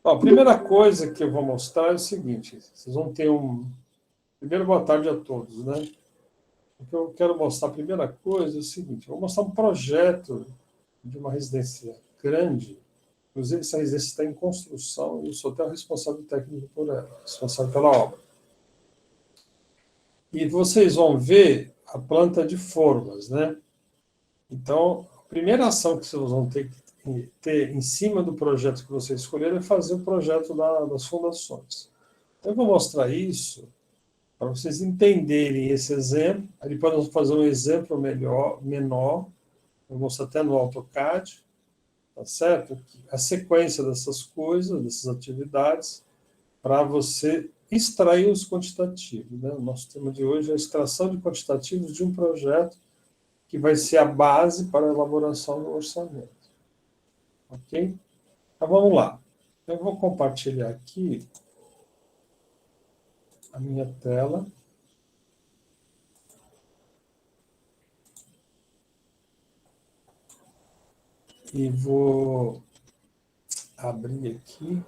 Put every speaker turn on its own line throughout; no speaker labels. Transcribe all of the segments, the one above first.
Ó, a primeira coisa que eu vou mostrar é o seguinte, vocês vão ter um... Primeiro, boa tarde a todos, né? O que eu quero mostrar, a primeira coisa é o seguinte, eu vou mostrar um projeto de uma residência grande, inclusive essa residência está em construção e eu sou até o responsável técnico por ela, responsável pela obra. E vocês vão ver a planta de formas, né? Então, a primeira ação que vocês vão ter que ter em cima do projeto que vocês escolheram é fazer o projeto das fundações. Então, eu vou mostrar isso para vocês entenderem esse exemplo. Aí depois nós vamos fazer um exemplo menor, eu mostro até no AutoCAD, tá certo? A sequência dessas coisas, dessas atividades, para você extrair os quantitativos, né? O nosso tema de hoje é a extração de quantitativos de um projeto que vai ser a base para a elaboração do orçamento. Ok? Então, vamos lá. Eu vou compartilhar aqui a minha tela. E vou abrir aqui.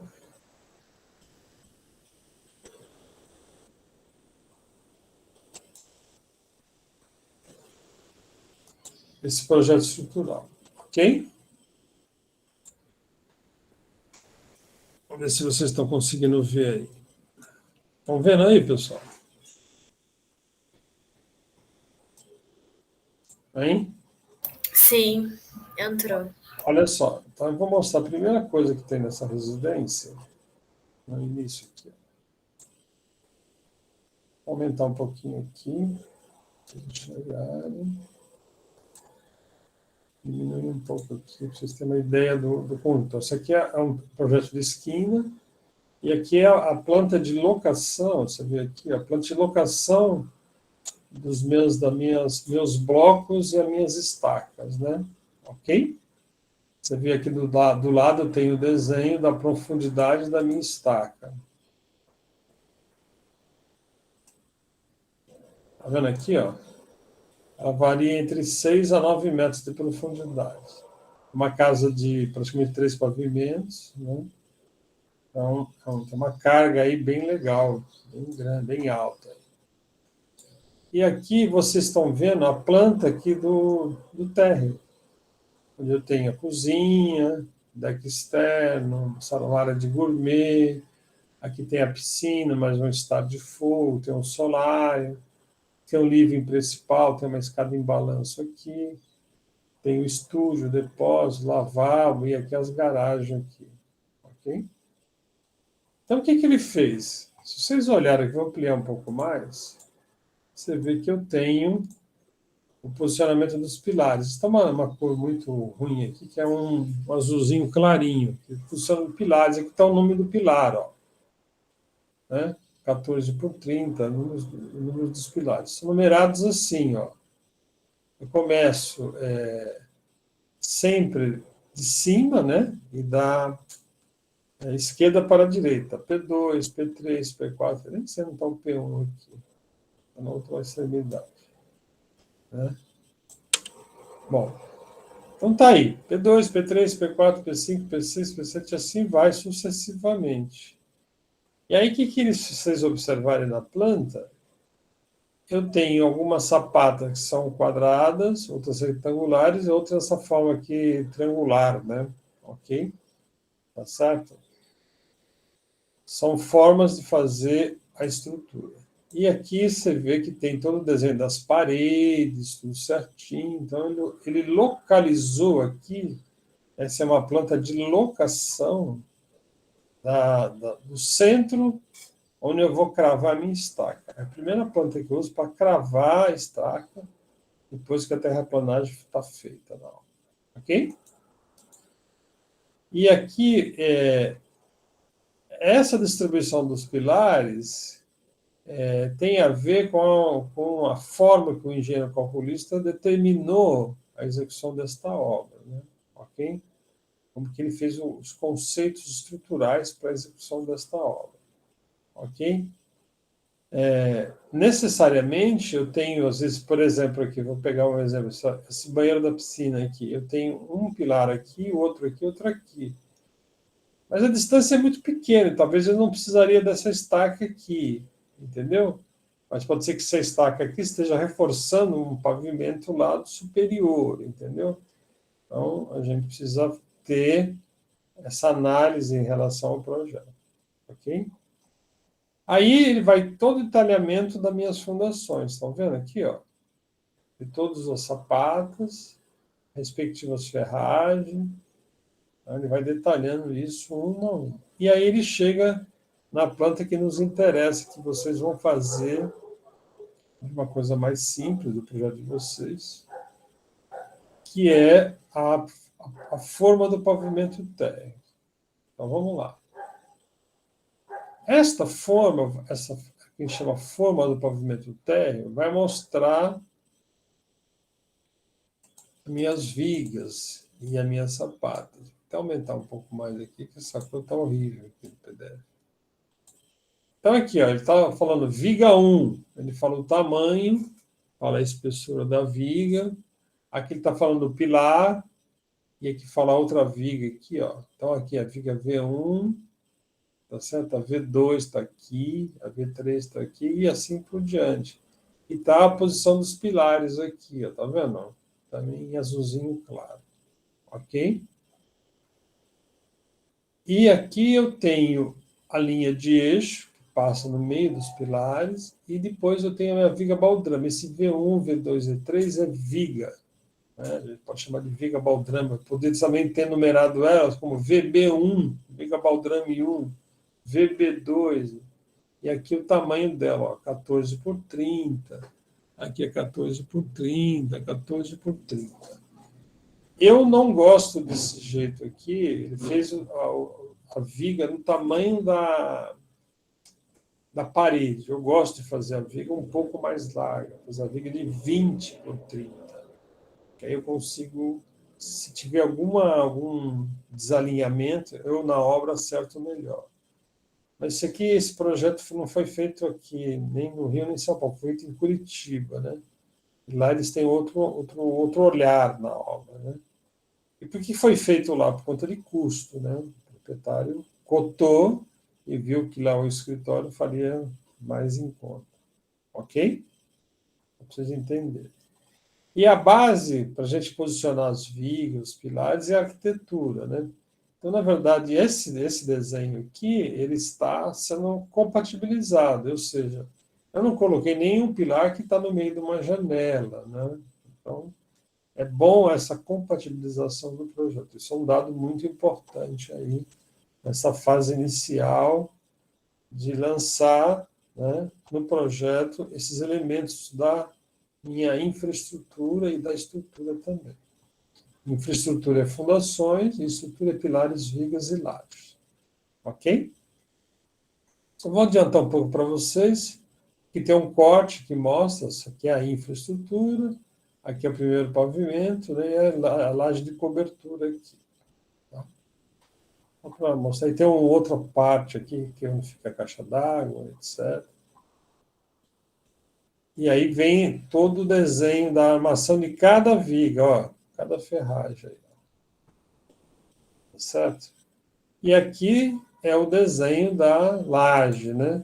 Esse projeto estrutural. Ok? Vamos ver se vocês estão conseguindo ver aí. Estão vendo aí, pessoal? Hein?
Sim, entrou.
Olha só. Então, eu vou mostrar a primeira coisa que tem nessa residência, no início aqui. Vou aumentar um pouquinho aqui. Deixa eu olhar. Diminuir um pouco aqui, para vocês terem uma ideia do ponto. Então, isso aqui é um projeto de esquina, e aqui é a planta de locação, você vê aqui, a planta de locação dos meus blocos e as minhas estacas, né? Ok? Você vê aqui do lado tem o desenho da profundidade da minha estaca. Tá vendo aqui, ó? Ela varia entre 6 a 9 metros de profundidade. Uma casa de praticamente 3 pavimentos, né? Então, tem uma carga aí bem legal, bem grande, bem alta. E aqui vocês estão vendo a planta aqui do térreo, onde eu tenho a cozinha, deck externo, salão, área de gourmet, aqui tem a piscina, mais um estado de fogo, tem um solário, tem um living principal, tem uma escada em balanço aqui, tem o estúdio, depósito, lavabo e aqui as garagens aqui, ok? Então, o que ele fez? Se vocês olharem aqui, vou ampliar um pouco mais, você vê que eu tenho o posicionamento dos pilares. Está uma cor muito ruim aqui, que é um azulzinho clarinho, que funciona os pilares. Aqui está o número do pilar, ó, né? 14 por 30, números dos pilares. São numerados assim, ó. Eu começo sempre de cima, né? E da esquerda para a direita. P2, P3, P4, nem sei onde está o P1 aqui. Está na outra extremidade. Né? Bom, então tá aí. P2, P3, P4, P5, P6, P7, assim vai sucessivamente. E aí, o que vocês observarem na planta? Eu tenho algumas sapatas que são quadradas, outras retangulares, e outras dessa forma aqui, triangular, né? Ok? Tá certo? São formas de fazer a estrutura. E aqui você vê que tem todo o desenho das paredes, tudo certinho. Então, ele localizou aqui, essa é uma planta de locação do centro, onde eu vou cravar a minha estaca. É a primeira planta que eu uso para cravar a estaca, depois que a terraplanagem está feita. Não. Ok? E aqui, essa distribuição dos pilares tem a ver com a forma que o engenheiro calculista determinou a execução desta obra. Né? Ok? Como que ele fez os conceitos estruturais para a execução desta obra. Ok? Necessariamente, eu tenho, às vezes, por exemplo, aqui, vou pegar um exemplo, esse banheiro da piscina aqui, eu tenho um pilar aqui, outro aqui, outro aqui. Mas a distância é muito pequena, talvez eu não precisaria dessa estaca aqui, entendeu? Mas pode ser que essa estaca aqui esteja reforçando um pavimento do lado superior, entendeu? Então, a gente precisa ter essa análise em relação ao projeto, ok? Aí ele vai todo o detalhamento das minhas fundações, estão vendo aqui, ó? De todas as sapatas, respectivas ferragens, ele vai detalhando isso um a um. E aí ele chega na planta que nos interessa, que vocês vão fazer uma coisa mais simples do projeto de vocês, que é a forma do pavimento térreo. Então, vamos lá. Esta forma, essa que a gente chama forma do pavimento térreo, vai mostrar minhas vigas e as minhas sapatas. Vou até aumentar um pouco mais aqui, que essa cor está horrível aqui no PDF. Então, aqui, ó, ele está falando viga 1, ele fala o tamanho, fala a espessura da viga. Aqui ele está falando do pilar, e aqui fala outra viga aqui, ó. Então, aqui a viga V1, tá certo? A V2 está aqui, a V3 está aqui, e assim por diante. E está a posição dos pilares aqui, ó, tá vendo? Também em azulzinho claro. Ok? E aqui eu tenho a linha de eixo, que passa no meio dos pilares, e depois eu tenho a minha viga baldrame. Esse V1, V2, V3 é viga. Né? A gente pode chamar de viga baldrame. Poderia também ter numerado elas como VB1, viga baldrame 1, VB2, e aqui o tamanho dela, ó, 14 por 30, aqui é 14 por 30, 14 por 30. Eu não gosto desse jeito aqui, ele fez a viga no tamanho da parede. Eu gosto de fazer a viga um pouco mais larga, fazer a viga de 20 por 30. Que aí eu consigo, se tiver algum desalinhamento, eu na obra acerto melhor. Mas isso aqui, esse projeto não foi feito aqui, nem no Rio, nem em São Paulo, foi feito em Curitiba, né? E lá eles têm outro olhar na obra, né? E por que foi feito lá? Por conta de custo, né? O proprietário cotou e viu que lá o escritório faria mais em conta. Ok? Para vocês entenderem. E a base, para a gente posicionar as vigas, os pilares, é a arquitetura, né? Então, na verdade, esse desenho aqui, ele está sendo compatibilizado, ou seja, eu não coloquei nenhum pilar que está no meio de uma janela, né? Então, é bom essa compatibilização do projeto. Isso é um dado muito importante aí, nessa fase inicial de lançar, né, no projeto esses elementos da minha infraestrutura e da estrutura também. Infraestrutura é fundações, estrutura é pilares, vigas e lajes. Ok? Só vou adiantar um pouco para vocês que tem um corte que mostra, isso aqui é a infraestrutura, aqui é o primeiro pavimento, né, e a laje de cobertura aqui. Tá? Para mostrar, aí tem uma outra parte aqui, que é onde fica a caixa d'água, etc. E aí vem todo o desenho da armação de cada viga, ó, cada ferragem. Aí, certo? E aqui é o desenho da laje, né?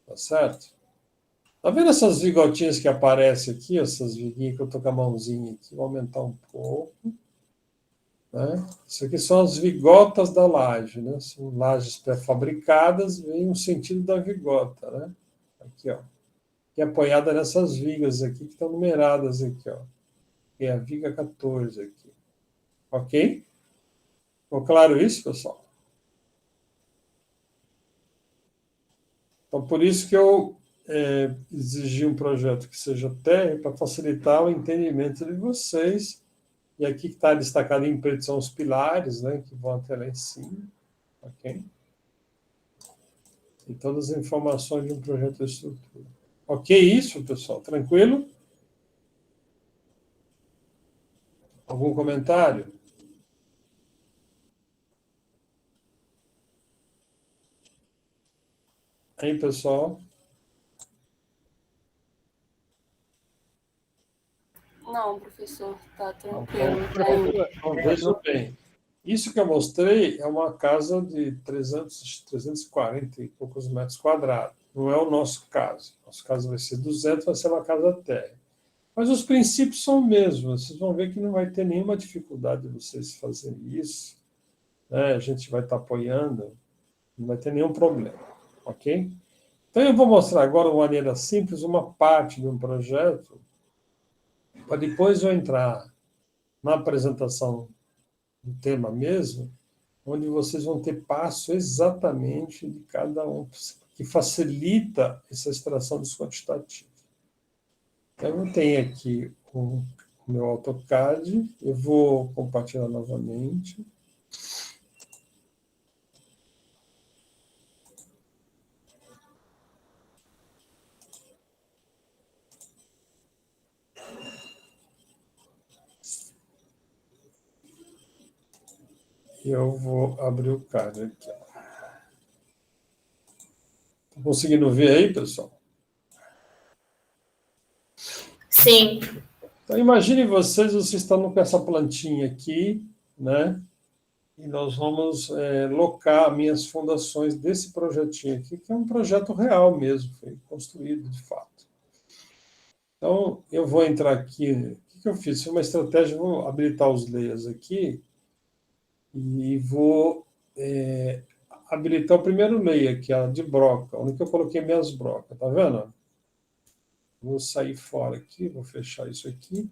Tá certo? Tá vendo essas vigotinhas que aparecem aqui, essas viguinhas que eu tô com a mãozinha aqui? Vou aumentar um pouco. Né? Isso aqui são as vigotas da laje, né? São lajes pré-fabricadas, vem o sentido da vigota, né? Aqui, ó. Que é apoiada nessas vigas aqui, que estão numeradas aqui, ó. Que é a viga 14 aqui. Ok? Ficou claro isso, pessoal? Então, por isso que eu exigi um projeto que seja térreo para facilitar o entendimento de vocês. E aqui que está destacado em preto são os pilares, né, que vão até lá em cima. Ok? E todas as informações de um projeto de estrutura. Ok isso, pessoal? Tranquilo? Algum comentário? Aí, pessoal?
Não, professor, tá
Então,
tranquilo, tá indo.
veja bem. Isso que eu mostrei é uma casa de 340 e poucos metros quadrados. Não é o nosso caso. Nosso caso vai ser 200, vai ser uma casa térrea. Mas os princípios são os mesmos. Vocês vão ver que não vai ter nenhuma dificuldade de vocês fazerem isso, né? A gente vai estar apoiando, não vai ter nenhum problema, ok? Então, eu vou mostrar agora, de maneira simples, uma parte de um projeto, para depois eu entrar na apresentação do tema mesmo, onde vocês vão ter passo exatamente de cada um, que facilita essa extração dos quantitativos. Então, eu tenho aqui o meu AutoCAD, eu vou compartilhar novamente. E eu vou abrir o CAD aqui. Tá conseguindo ver aí, pessoal?
Sim.
Então, imagine vocês estão com essa plantinha aqui, né? E nós vamos locar minhas fundações desse projetinho aqui, que é um projeto real mesmo, foi construído de fato. Então, eu vou entrar aqui, o que eu fiz? Foi uma estratégia, vou habilitar os layers aqui, e vou habilitar o primeiro layer, que é a de broca, onde eu coloquei minhas brocas, tá vendo? Vou sair fora aqui, vou fechar isso aqui.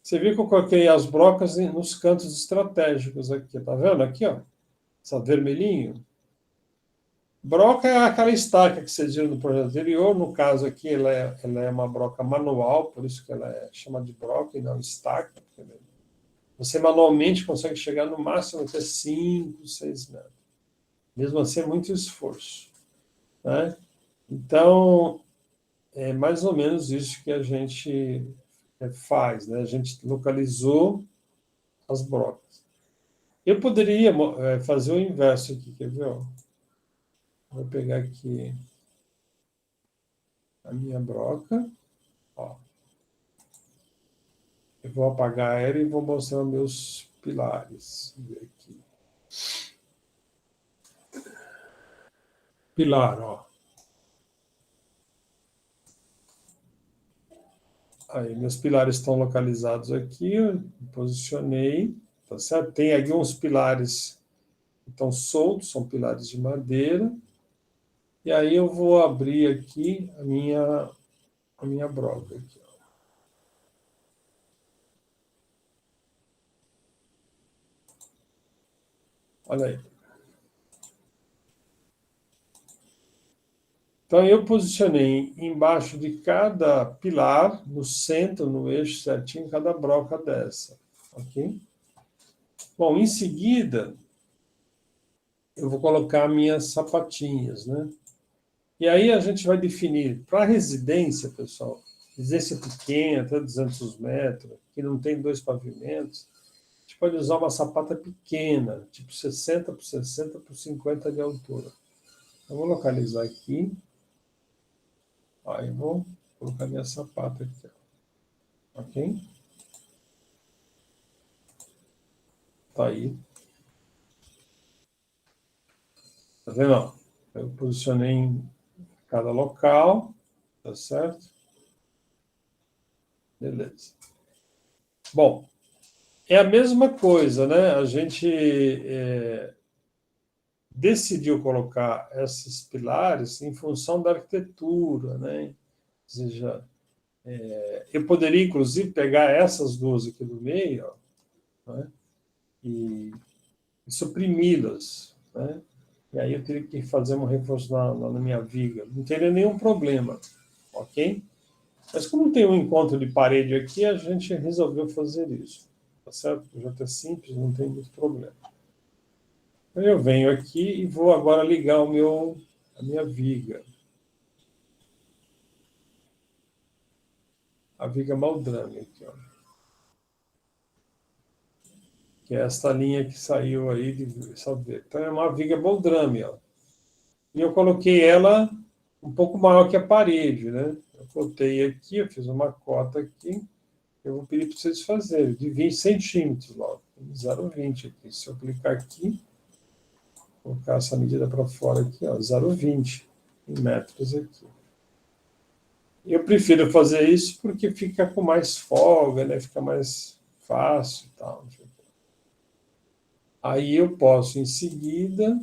Você viu que eu coloquei as brocas nos cantos estratégicos aqui, tá vendo? Aqui, ó, essa vermelhinho. Broca é aquela estaca que vocês viram no projeto anterior, no caso aqui ela é uma broca manual, por isso que ela é chamada de broca e não estaca. Você manualmente consegue chegar no máximo até 5, 6 metros. Mesmo assim é muito esforço, né? Então, é mais ou menos isso que a gente faz, né? A gente localizou as brocas. Eu poderia fazer o inverso aqui, quer ver? Ó? Vou pegar aqui a minha broca. Ó. Eu vou apagar ela e vou mostrar meus pilares. Vou ver aqui. Pilar, ó. Aí, meus pilares estão localizados aqui, eu posicionei, tá certo? Tem aqui uns pilares que estão soltos, são pilares de madeira. E aí eu vou abrir aqui a minha broca. Aqui, ó. Olha aí. Então, eu posicionei embaixo de cada pilar, no centro, no eixo certinho, cada broca dessa. Ok? Bom, em seguida, eu vou colocar minhas sapatinhas, né? E aí a gente vai definir, para residência, pessoal, residência pequena, até 200 metros, que não tem 2 pavimentos, a gente pode usar uma sapata pequena, tipo 60 por 60 por 50 de altura. Eu vou localizar aqui. Aí eu vou colocar minha sapata aqui. Ok? Tá aí. Tá vendo? Eu posicionei em cada local, tá certo? Beleza. Bom, é a mesma coisa, né? A gente decidiu colocar esses pilares em função da arquitetura, né? Ou seja, eu poderia, inclusive, pegar essas duas aqui do meio, ó, né? E suprimi-las, né? E aí eu teria que fazer um reforço na minha viga. Não teria nenhum problema, ok? Mas como tem um encontro de parede aqui, a gente resolveu fazer isso. Tá certo? O projeto é simples, não tem muito problema. Então eu venho aqui e vou agora ligar a minha viga. A viga Maldrame aqui, ó. Que é esta linha que saiu aí de Salveiro. Então é uma viga Maldrame, ó. E eu coloquei ela um pouco maior que a parede, né? Eu cortei aqui, eu fiz uma cota aqui, eu vou pedir para vocês fazerem, de 20 centímetros logo, 0,20 aqui. Se eu clicar aqui, colocar essa medida para fora aqui, ó, 0,20 em metros aqui. Eu prefiro fazer isso porque fica com mais folga, né? Fica mais fácil e tal. Aí eu posso, em seguida,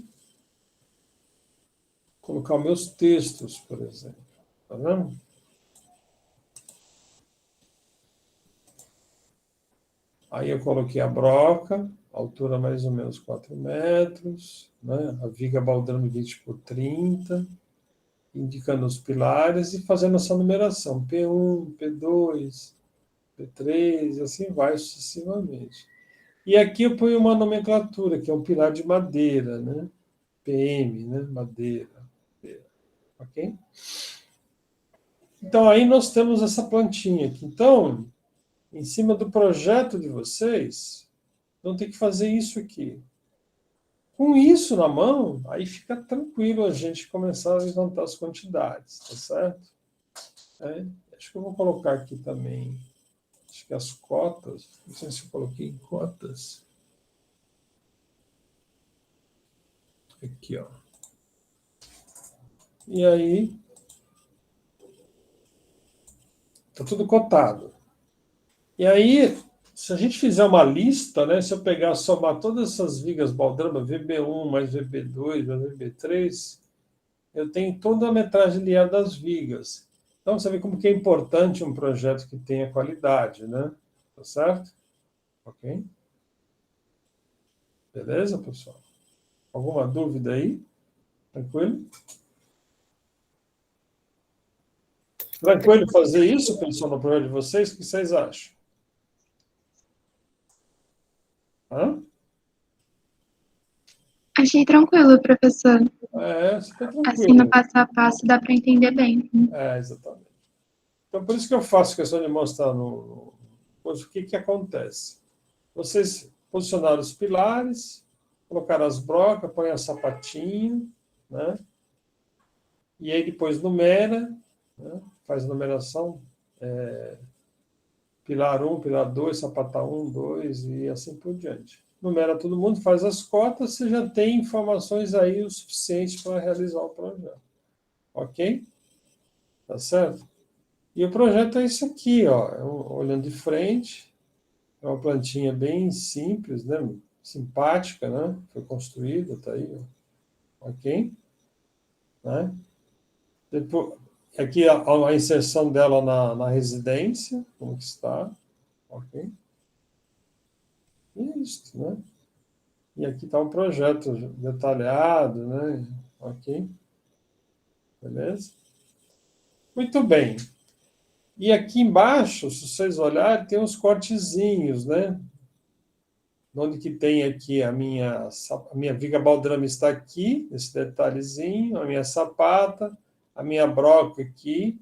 colocar meus textos, por exemplo. Tá vendo? Aí eu coloquei a broca, altura mais ou menos 4 metros, né? A viga baldrame 20 por 30, indicando os pilares e fazendo essa numeração, P1, P2, P3, e assim vai sucessivamente. E aqui eu ponho uma nomenclatura, que é um pilar de madeira, né? PM, né? Madeira. Ok? Então, aí nós temos essa plantinha aqui. Então, em cima do projeto de vocês, vão ter que fazer isso aqui. Com isso na mão, aí fica tranquilo a gente começar a levantar as quantidades, tá certo? Acho que eu vou colocar aqui também, acho que as cotas, não sei se eu coloquei em cotas. Aqui, ó. E aí, tá tudo cotado. E aí, se a gente fizer uma lista, né, se eu pegar, somar todas essas vigas baldrama, VB1 mais VB2 mais VB3, eu tenho toda a metragem linear das vigas. Então, você vê como que é importante um projeto que tenha qualidade, né? Tá certo? Ok? Beleza, pessoal? Alguma dúvida aí? Tranquilo? Tranquilo fazer isso, pessoal, no projeto de vocês? O que vocês acham? Hã?
Achei tranquilo, professor.
Fica
Assim, no
tranquilo.
passo a passo, dá para entender bem.
Exatamente. Então, por isso que eu faço questão de mostrar o que acontece. Vocês posicionaram os pilares, colocaram as brocas, põe a sapatinho, né? E aí depois numera, né? Faz a numeração, pilar 1, pilar 2, sapata 1, 2 e assim por diante. Numera todo mundo, faz as cotas, você já tem informações aí o suficiente para realizar o projeto. Ok? Tá certo? E o projeto é isso aqui, ó, olhando de frente, é uma plantinha bem simples, né? Simpática, né? Foi construída, tá aí, ó. Ok? Né? Depois, aqui a inserção dela na residência, como que está, ok? E é isso, né? E aqui está um projeto detalhado, né? Ok? Beleza? Muito bem. E aqui embaixo, se vocês olharem, tem uns cortezinhos, né? Onde que tem aqui a minha viga baldrame está aqui, esse detalhezinho, a minha sapata, a minha broca aqui,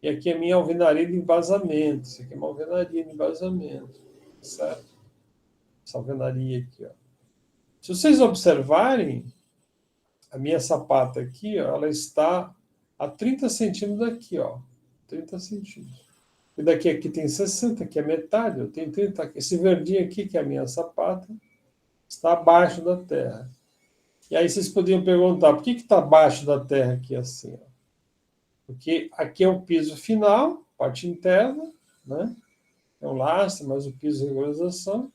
e aqui a minha alvenaria de embasamento. Isso aqui é uma alvenaria de embasamento, certo? Essa alvenaria aqui, ó. Se vocês observarem, a minha sapata aqui, ó, ela está a 30 centímetros daqui, ó. 30 centímetros. E daqui aqui tem 60, que é metade, eu tenho 30. Esse verdinho aqui, que é a minha sapata, está abaixo da terra. E aí vocês poderiam perguntar, por que está abaixo da terra aqui assim? Ó? Porque aqui é o piso final, parte interna, né? É um lastre, mas o piso de regularização.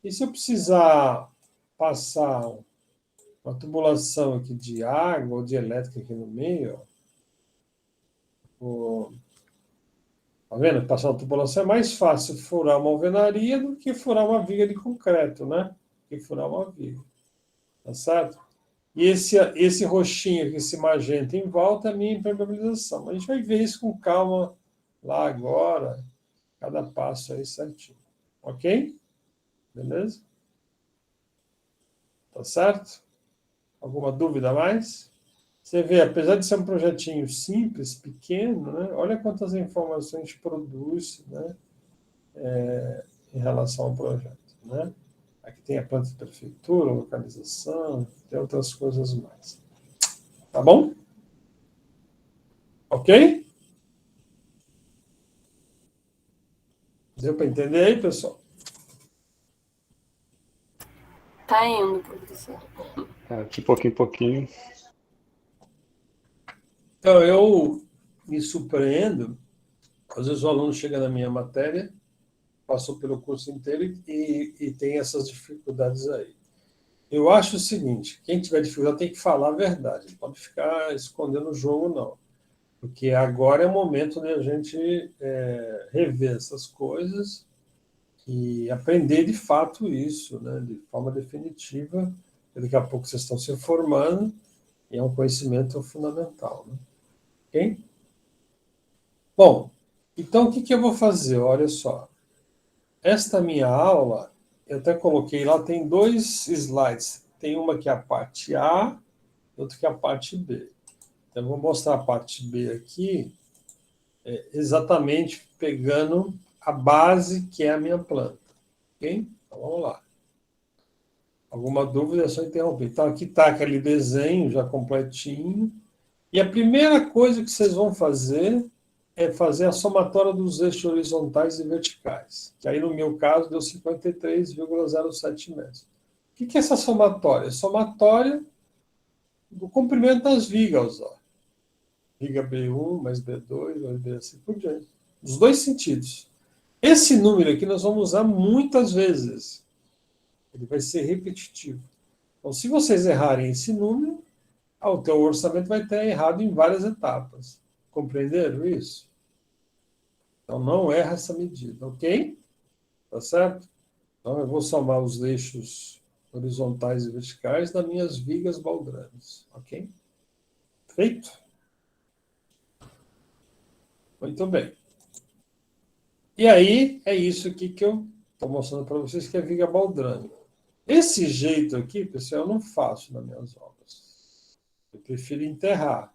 E se eu precisar passar uma tubulação aqui de água ou de elétrica aqui no meio, ó, tá vendo? Passar uma tubulação é mais fácil furar uma alvenaria do que furar uma viga de concreto, né? Que furar uma viga. Tá certo? E esse roxinho aqui, esse magenta em volta é a minha impermeabilização. A gente vai ver isso com calma lá agora, cada passo aí certinho. Ok? Beleza? Tá certo? Alguma dúvida a mais? Você vê, apesar de ser um projetinho simples, pequeno, né? Olha quantas informações a gente produz, né? Em relação ao projeto, né? Aqui tem a planta de prefeitura, localização, tem outras coisas mais. Tá bom? Ok? Deu para entender aí, pessoal?
Tá indo, professor.
De pouquinho em pouquinho.
Então, eu me surpreendo. Às vezes o aluno chega na minha matéria, passou pelo curso inteiro e tem essas dificuldades aí. Eu acho o seguinte, quem tiver dificuldade tem que falar a verdade, não pode ficar escondendo o jogo, não. Porque agora é o momento de a gente rever essas coisas e aprender de fato isso, né, de forma definitiva. Daqui a pouco vocês estão se formando e é um conhecimento fundamental. Né? Ok? Bom, então o que eu vou fazer? Olha só. Esta minha aula, eu até coloquei lá, tem 2 slides. Tem uma que é a parte A, outra que é a parte B. Então, eu vou mostrar a parte B aqui, exatamente pegando a base que é a minha planta. Ok? Então, vamos lá. Alguma dúvida é só interromper. Então, aqui está aquele desenho já completinho. E a primeira coisa que vocês vão fazer é fazer a somatória dos eixos horizontais e verticais, que aí no meu caso deu 53,07 metros. O que é essa somatória? Somatória do comprimento das vigas, ó. Viga B1 mais B2 mais B assim por diante. Dos 2 sentidos. Esse número aqui nós vamos usar muitas vezes. Ele vai ser repetitivo. Então, se vocês errarem esse número, o teu orçamento vai ter errado em várias etapas. Compreenderam isso? Então, não erra essa medida, ok? Tá certo? Então, eu vou somar os eixos horizontais e verticais das minhas vigas baldrames, ok? Feito? Muito bem. E aí, é isso aqui que eu estou mostrando para vocês, que é viga baldrame. Esse jeito aqui, pessoal, eu não faço nas minhas obras. Eu prefiro enterrar.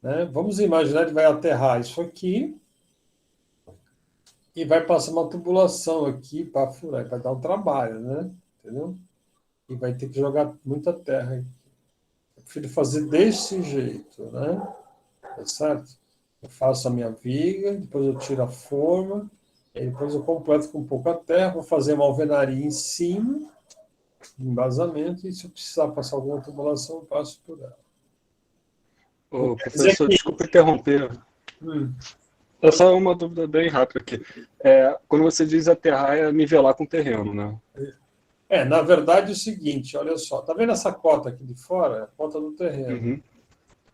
Né? Vamos imaginar que vai aterrar isso aqui e vai passar uma tubulação aqui para furar, vai dar um trabalho, né? Entendeu? E vai ter que jogar muita terra. Eu prefiro fazer desse jeito, né? Tá certo? Eu faço a minha viga, depois eu tiro a forma, e depois eu completo com pouca terra, vou fazer uma alvenaria em cima, embasamento, e se eu precisar passar alguma tubulação, eu passo por ela.
Ô, professor, desculpa interromper. É só uma dúvida bem rápida aqui. Quando você diz aterrar, é nivelar com o terreno, né?
Na verdade é o seguinte, olha só, tá vendo essa cota aqui de fora? A cota do terreno.
Uhum.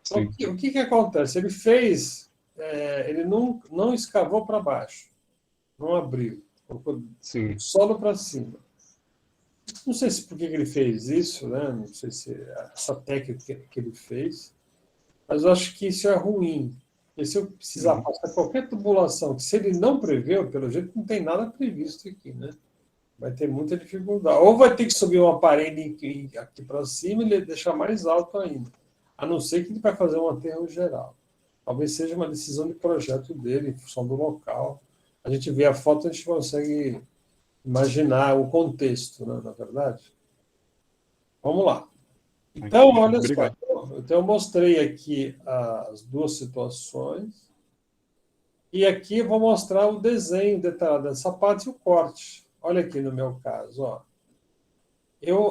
Então, o que acontece? Ele fez, ele não escavou para baixo, não abriu, colocou
Sim.
solo para cima. Não sei se por que ele fez isso, né? Não sei se essa técnica que ele fez, mas eu acho que isso é ruim. E se eu precisar passar qualquer tubulação, que se ele não preveu, pelo jeito não tem nada previsto aqui, né? Vai ter muita dificuldade. Ou vai ter que subir uma parede aqui para cima e deixar mais alto ainda. A não ser que ele vai fazer um aterro geral. Talvez seja uma decisão de projeto dele, em função do local. A gente vê a foto, a gente consegue imaginar o contexto, né, na verdade. Vamos lá. Então, olha só. Então, eu mostrei aqui as 2 situações. E aqui eu vou mostrar o desenho detalhado dessa parte e o corte. Olha aqui no meu caso, ó.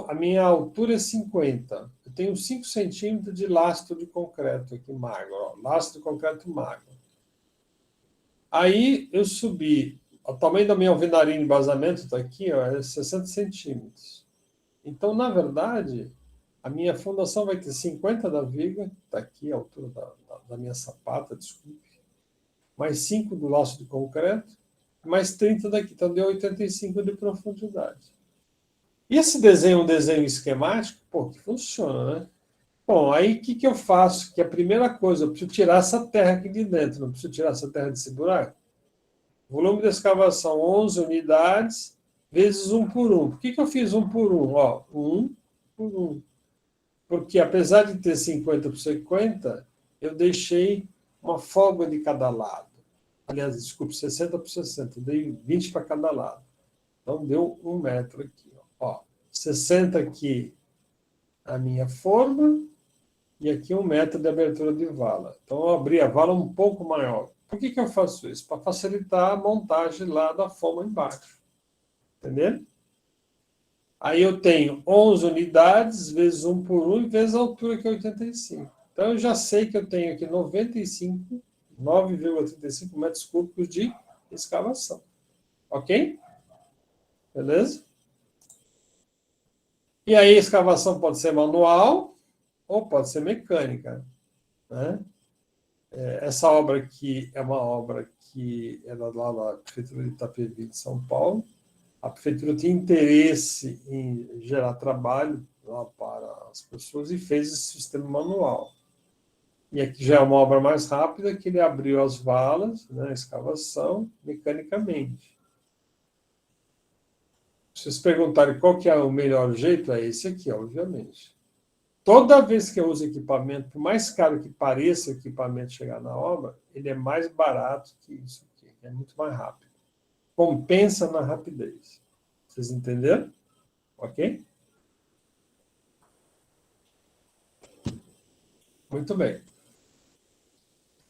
A minha altura é 50. Eu tenho 5 centímetros de lastro de concreto aqui magro, ó, lastro de concreto magro. Aí eu subi, o tamanho da minha alvenaria de embasamento está aqui, ó, é 60 centímetros. Então, na verdade, a minha fundação vai ter 50 da viga, está aqui a altura da minha sapata, desculpe, mais 5 do laço de concreto, mais 30 daqui, então deu 85 de profundidade. E esse desenho é um desenho esquemático, que funciona, né? Bom, aí o que eu faço? Que a primeira coisa, eu preciso tirar essa terra aqui de dentro, não preciso tirar essa terra desse buraco? Volume de escavação, 11 unidades, vezes 1 por 1. Por que eu fiz 1 por 1? Ó, 1 por 1. Porque apesar de ter 50 por 50, eu deixei uma folga de cada lado. Aliás, desculpe, 60 por 60, eu dei 20 para cada lado. Então, deu 1 metro aqui. Ó, 60 aqui a minha forma, e aqui 1 metro de abertura de vala. Então, eu abri a vala um pouco maior, Por que eu faço isso? Para facilitar a montagem lá da forma embaixo. Entendeu? Aí eu tenho 11 unidades, vezes 1 por 1, vezes a altura, que é 85. Então, eu já sei que eu tenho aqui 9,35 metros cúbicos de escavação. Ok? Beleza? E aí, a escavação pode ser manual ou pode ser mecânica. Né? Essa obra aqui é uma obra que é lá da Prefeitura de Itapevi, de São Paulo. A Prefeitura tinha interesse em gerar trabalho lá para as pessoas e fez esse sistema manual. E aqui já é uma obra mais rápida, que ele abriu as valas, né, a escavação, mecanicamente. Se vocês perguntarem qual que é o melhor jeito, é esse aqui, obviamente. Toda vez que eu uso equipamento, por mais caro que pareça o equipamento chegar na obra, ele é mais barato que isso aqui, é muito mais rápido. Compensa na rapidez. Vocês entenderam? Ok? Muito bem.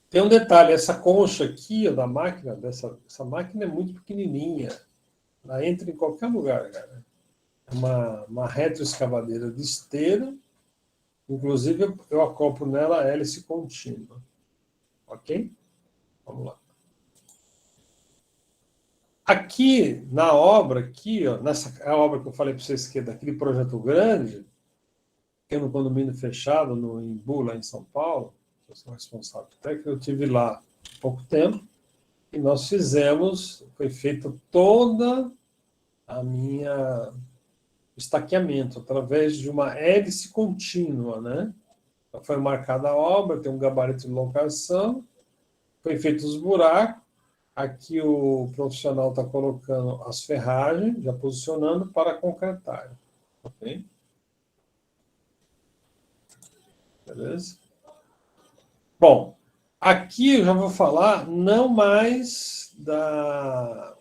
Tem um detalhe, essa concha aqui, ó, da máquina, essa máquina é muito pequenininha. Ela entra em qualquer lugar, cara. É uma retroescavadeira de esteira. Inclusive, eu acoplo nela a hélice contínua. Ok? Vamos lá. Aqui, na obra, aqui, ó, nessa a obra que eu falei para vocês, que é daquele projeto grande, que é no condomínio fechado, no Imbu, lá em São Paulo, eu sou responsável técnico, eu estive lá há pouco tempo, e nós fizemos, foi feita toda a minha estaqueamento, através de uma hélice contínua, né? Então, foi marcada a obra, tem um gabarito de locação, foi feito os buracos, aqui o profissional está colocando as ferragens, já posicionando para concretar. Ok? Beleza? Bom, aqui eu já vou falar não mais da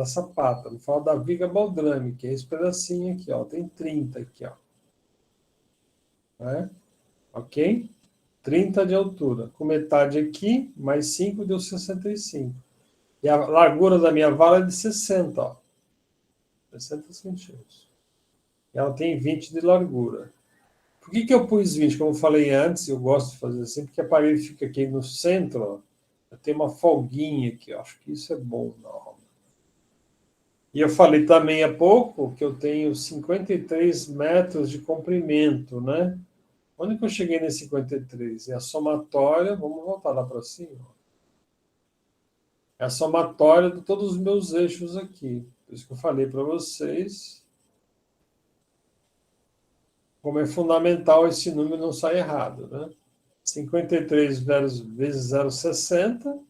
sapata, vou falar da viga baldrame, que é esse pedacinho aqui, ó, tem 30 aqui, ó. Né? Ok? 30 de altura, com metade aqui, mais 5 deu 65. E a largura da minha vala é de 60, ó. 60 centímetros. E ela tem 20 de largura. Por que eu pus 20? Como eu falei antes, eu gosto de fazer assim, porque a parede fica aqui no centro, ó, tem uma folguinha aqui, ó. Acho que isso é bom na obra. E eu falei também há pouco que eu tenho 53 metros de comprimento, né? Onde que eu cheguei nesse 53? É a somatória, vamos voltar lá para cima. É a somatória de todos os meus eixos aqui. Por isso que eu falei para vocês como é fundamental esse número não sair errado, né? 53 vezes 0,60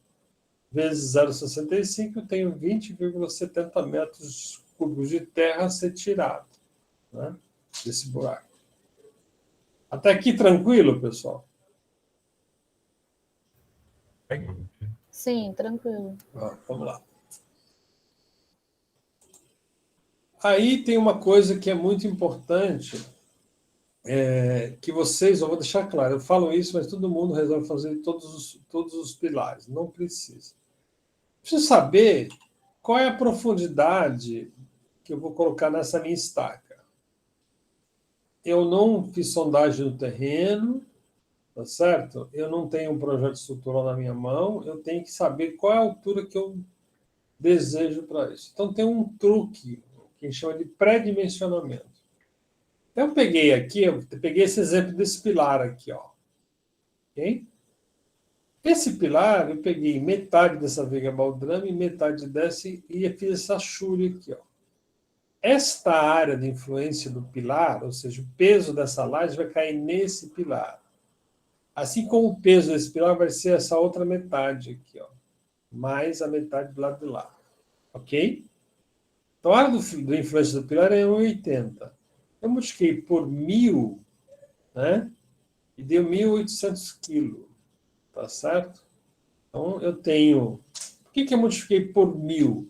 vezes 0,65, eu tenho 20,70 metros cúbicos de terra a ser tirado, né, desse buraco. Até aqui tranquilo, pessoal?
Sim, tranquilo.
Vamos lá. Aí tem uma coisa que é muito importante, que vocês, eu vou deixar claro, eu falo isso, mas todo mundo resolve fazer todos os pilares, não precisa. Preciso saber qual é a profundidade que eu vou colocar nessa minha estaca. Eu não fiz sondagem no terreno, tá certo? Eu não tenho um projeto estrutural na minha mão, eu tenho que saber qual é a altura que eu desejo para isso. Então, tem um truque que a gente chama de pré-dimensionamento. Então, eu peguei aqui, eu peguei esse exemplo desse pilar aqui, ó. Ok? Esse pilar, eu peguei metade dessa viga baldrame, metade dessa e fiz essa chure aqui, ó. Esta área de influência do pilar, ou seja, o peso dessa laje vai cair nesse pilar. Assim como o peso desse pilar vai ser essa outra metade aqui, ó, mais a metade do lado de lá. Ok? Então, a área do influência do pilar é 1,80. Eu multipliquei por 1.000, né? E deu 1.800 quilos. Tá certo? Então, eu tenho... Por que eu multipliquei por 1.000?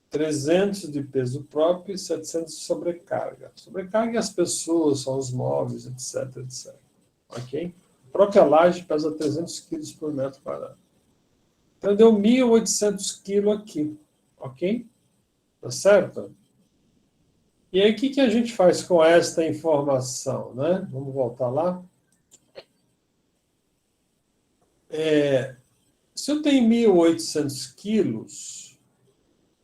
300 de peso próprio e 700 de sobrecarga. Sobrecarga é as pessoas, são os móveis, etc, etc. Ok? própria laje pesa 300 quilos por metro quadrado. Então, deu 1.800 quilos aqui, ok? Tá certo? E aí, o que a gente faz com esta informação, né? Vamos voltar lá. Se eu tenho 1.800 quilos,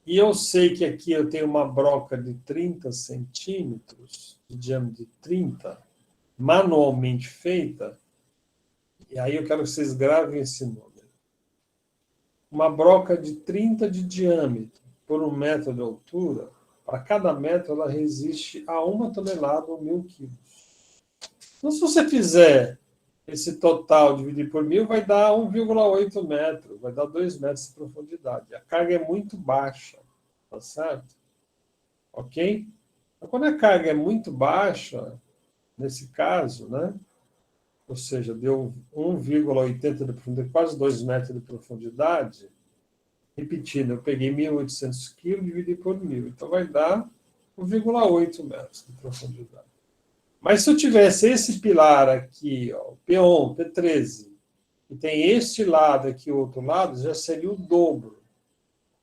e eu sei que aqui eu tenho uma broca de 30 centímetros, de diâmetro de 30, manualmente feita, e aí eu quero que vocês gravem esse número. Uma broca de 30 de diâmetro por 1 metro de altura, para cada metro ela resiste a 1 tonelada ou 1.000 quilos. Então, se você fizer esse total dividido por 1.000, vai dar 1,8 metro, vai dar 2 metros de profundidade. A carga é muito baixa, tá certo? Ok? Então, quando a carga é muito baixa, nesse caso, né? Ou seja, deu 1,80 de profundidade, quase 2 metros de profundidade. Repetindo, eu peguei 1.800 quilos e dividi por 1.000. Então, vai dar 1,8 metros de profundidade. Mas se eu tivesse esse pilar aqui, ó, P11, P13, e tem este lado aqui, o outro lado, já seria o dobro.